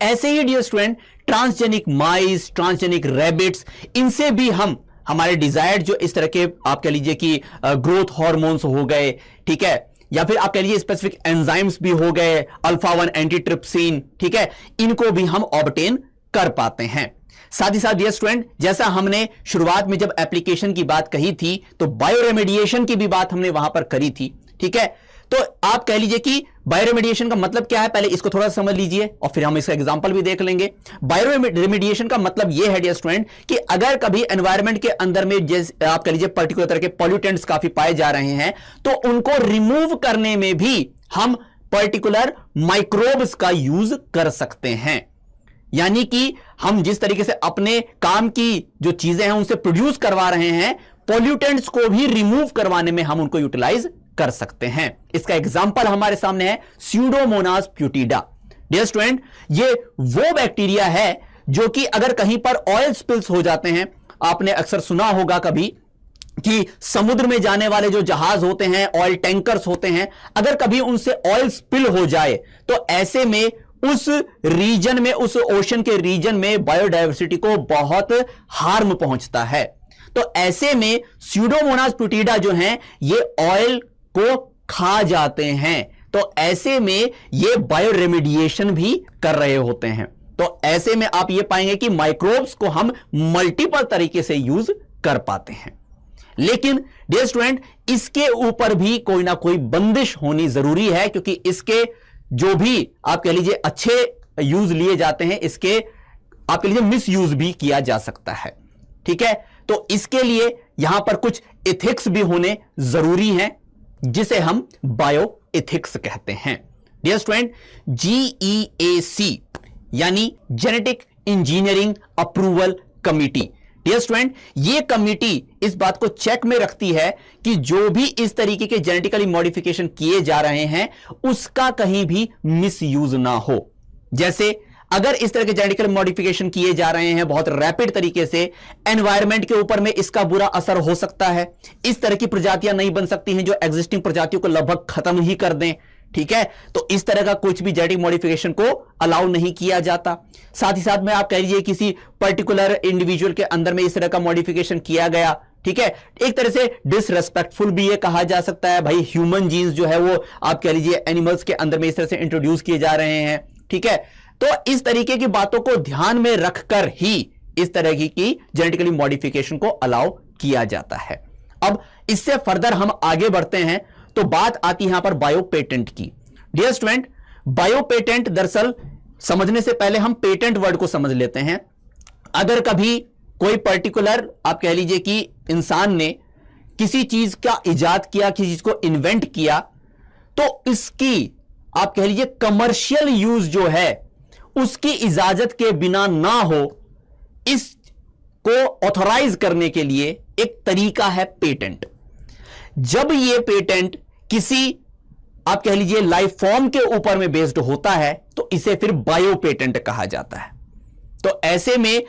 ऐसे ही dear student, transgenic mice, transgenic rabbits, इनसे भी हम हमारे डिजायर्ड जो इस तरह के आप कह लीजिए कि ग्रोथ हार्मोन्स हो गए, ठीक है, या फिर आप कह लीजिए स्पेसिफिक एंजाइम्स भी हो गए, अल्फा 1 एंटीट्रिप्सिन, ठीक है, इनको भी हम ऑब्टेन कर पाते हैं। साथ ही साथ डियर स्टूडेंट, जैसा हमने शुरुआत में जब एप्लीकेशन की बात कही थी तो बायोरेमेडिएशन की भी बात हमने वहां पर करी थी, ठीक है। तो आप कह लीजिए कि बायोरेमेडिएशन का मतलब क्या है, पहले इसको थोड़ा समझ लीजिए और फिर हम इसका एग्जांपल भी देख लेंगे। बायोरेमेडिएशन का मतलब यह है डियर स्टूडेंट कि अगर कभी एनवायरनमेंट के अंदर में जैसे आप कह लीजिए पर्टिकुलर तरह के पॉल्यूटेंट्स काफी पाए जा रहे हैं, तो उनको रिमूव करने में भी हम पर्टिकुलर माइक्रोब्स का यूज कर सकते हैं। यानी कि हम जिस तरीके से अपने काम की जो चीजें हैं उनसे प्रोड्यूस करवा रहे हैं, पॉल्यूटेंट्स को भी रिमूव करवाने में हम उनको यूटिलाइज कर सकते हैं। इसका एग्जांपल हमारे सामने है स्यूडोमोनास प्यूटिडा। डियर स्टूडेंट, ये वो बैक्टीरिया है जो कि अगर कहीं पर ऑयल स्पिल्स हो जाते हैं, आपने अक्सर सुना होगा कभी कि समुद्र में जाने वाले जो जहाज होते हैं, ऑयल टैंकर्स होते हैं, अगर कभी उनसे ऑयल स्पिल हो जाए तो ऐसे में उस रीजन में, उस ओशन के रीजन में बायोडायवर्सिटी को बहुत हार्म पहुंचता है। तो ऐसे में स्यूडोमोनास प्यूटिडा जो हैं ये ऑयल को खा जाते हैं। तो ऐसे में ये बायोरेमेडिएशन भी कर रहे होते हैं। तो ऐसे में आप ये पाएंगे कि माइक्रोब्स को हम मल्टीपल तरीके से यूज कर पाते हैं। लेकिन डियर स्टूडेंट, इसके ऊपर भी कोई ना कोई बंदिश होनी जरूरी है, क्योंकि इसके जो भी आप कह लीजिए अच्छे यूज लिए जाते हैं, इसके आप कह लीजिए मिस यूज भी किया जा सकता है, ठीक है। तो इसके लिए यहां पर कुछ एथिक्स भी होने जरूरी हैं, जिसे हम बायो एथिक्स कहते हैं। डियर स्टूडेंट, GEAC यानी genetic engineering approval committee. Dear student, ये कमिटी इस बात को चेक में रखती है कि जो भी इस तरीके के जेनेटिकली मॉडिफिकेशन किए जा रहे हैं उसका कहीं भी मिसयूज ना हो। जैसे अगर इस तरह के जेनेटिकल मॉडिफिकेशन किए जा रहे हैं बहुत रैपिड तरीके से, एनवायरनमेंट के ऊपर में इसका बुरा असर हो सकता है। इस तरह की प्रजातियां नहीं बन सकती हैं जो एग्जिस्टिंग प्रजातियों को लगभग खत्म ही कर दें, ठीक है। तो इस तरह का कुछ भी जेनेटिक मॉडिफिकेशन को अलाउ नहीं किया जाता। साथ ही साथ में आप कह लीजिए किसी पर्टिकुलर इंडिविजुअल के अंदर में इस तरह का मॉडिफिकेशन किया गया, ठीक है, एक तरह से डिसरेस्पेक्टफुल भी ये कहा जा सकता है। भाई ह्यूमन जीन्स जो है वो आप कह लीजिए एनिमल्स के अंदर में इस तरह से इंट्रोड्यूस किए जा रहे हैं, ठीक है। तो इस तरीके की बातों को ध्यान में रखकर ही इस तरह की जेनेटिकली मॉडिफिकेशन को अलाउ किया जाता है। अब इससे फर्दर हम आगे बढ़ते हैं तो बात आती है यहां पर बायो पेटेंट की। डियर स्टूडेंट, बायो पेटेंट दरअसल समझने से पहले हम पेटेंट वर्ड को समझ लेते हैं। अगर कभी कोई पर्टिकुलर आप कह लीजिए कि इंसान ने किसी चीज का इजाद किया, किसी चीज को इन्वेंट किया, तो इसकी आप कह लीजिए कमर्शियल यूज जो है उसकी इजाजत के बिना ना हो, इसको ऑथोराइज करने के लिए एक तरीका है पेटेंट। जब यह पेटेंट किसी आप कह लीजिए लाइफ फॉर्म के ऊपर में बेस्ड होता है तो इसे फिर बायो पेटेंट कहा जाता है। तो ऐसे में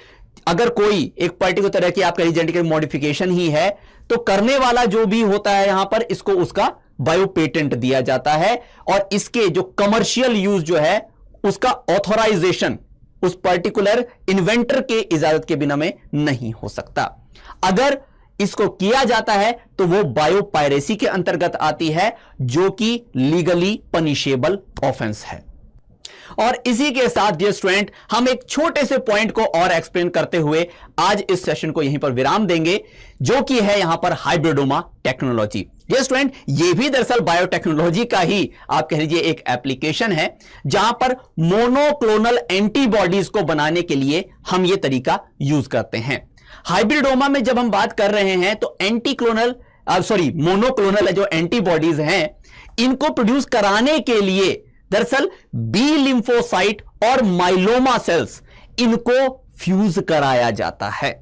अगर कोई एक पर्टिकुलर तरह की आप कह लीजिए जेनेटिकल मॉडिफिकेशन ही है तो करने वाला जो भी होता है यहां पर इसको उसका बायो पेटेंट दिया जाता है, और इसके जो कमर्शियल यूज जो है उसका ऑथोराइजेशन उस पर्टिकुलर इन्वेंटर के इजाजत के बिना में नहीं हो सकता। अगर इसको किया जाता है तो वो बायो पायरेसी के अंतर्गत आती है, जो कि लीगली पनिशेबल ऑफेंस है। और इसी के साथ डियर स्टूडेंट, हम एक छोटे से पॉइंट को और एक्सप्लेन करते हुए आज इस सेशन को यहीं पर विराम देंगे, जो कि है यहां पर हाइब्रिडोमा टेक्नोलॉजी। डियर स्टूडेंट, ये भी दरअसल बायोटेक्नोलॉजी का ही आप कह लीजिए एक एप्लीकेशन है, जहां पर मोनोक्लोनल एंटीबॉडीज को बनाने के लिए हम ये तरीका यूज करते हैं। हाइब्रिडोमा में जब हम बात कर रहे हैं तो मोनोक्लोनल जो एंटीबॉडीज हैं, इनको प्रोड्यूस कराने के लिए दरअसल बी लिम्फोसाइट और माइलोमा सेल्स, इनको फ्यूज कराया जाता है।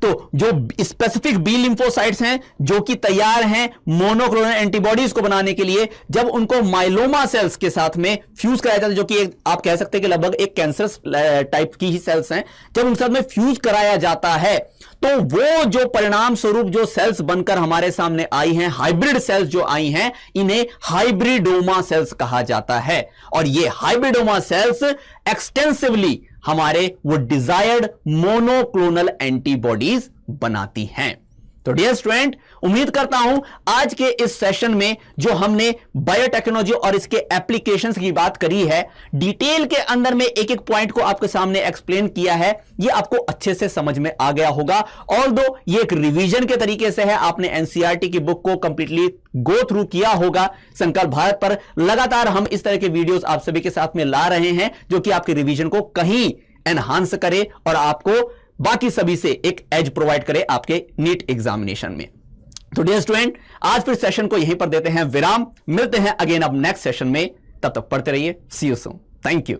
तो जो स्पेसिफिक बी लिम्फोसाइट्स हैं जो कि तैयार हैं मोनोक्लोनल एंटीबॉडीज को बनाने के लिए, जब उनको माइलोमा सेल्स के साथ में फ्यूज कराया जाता है, जो कि आप कह सकते हैं कि लगभग एक कैंसर टाइप की ही सेल्स हैं, जब उनके साथ में फ्यूज कराया जाता है तो वो जो परिणाम स्वरूप जो सेल्स बनकर हमारे सामने आई हैं, हाइब्रिड सेल्स जो आई हैं, इन्हें हाइब्रिडोमा सेल्स कहा जाता है। और ये हाइब्रिडोमा सेल्स एक्सटेंसिवली हमारे वो डिजायर्ड मोनोक्लोनल एंटीबॉडीज बनाती हैं। तो डियर स्टूडेंट, उम्मीद करता हूं आज के इस सेशन में जो हमने बायोटेक्नोलॉजी और इसके एप्लीकेशंस की बात करी है, डिटेल के अंदर में एक एक पॉइंट को आपके सामने एक्सप्लेन किया है, ये आपको अच्छे से समझ में आ गया होगा। ऑल्दो ये एक रिवीजन के तरीके से है, आपने एनसीईआरटी की बुक को कंप्लीटली गो थ्रू किया होगा। संकल्प भारत पर लगातार हम इस तरह के वीडियोस आप सभी के साथ में ला रहे हैं, जो कि आपके रिवीजन को कहीं एनहांस करे और आपको बाकी सभी से एक एज प्रोवाइड करे आपके नीट एग्जामिनेशन में। तो डियर स्टूडेंट, आज फिर सेशन को यहीं पर देते हैं विराम। मिलते हैं अगेन अब नेक्स्ट सेशन में, तब तक पढ़ते रहिए। सी यू सून। Thank you.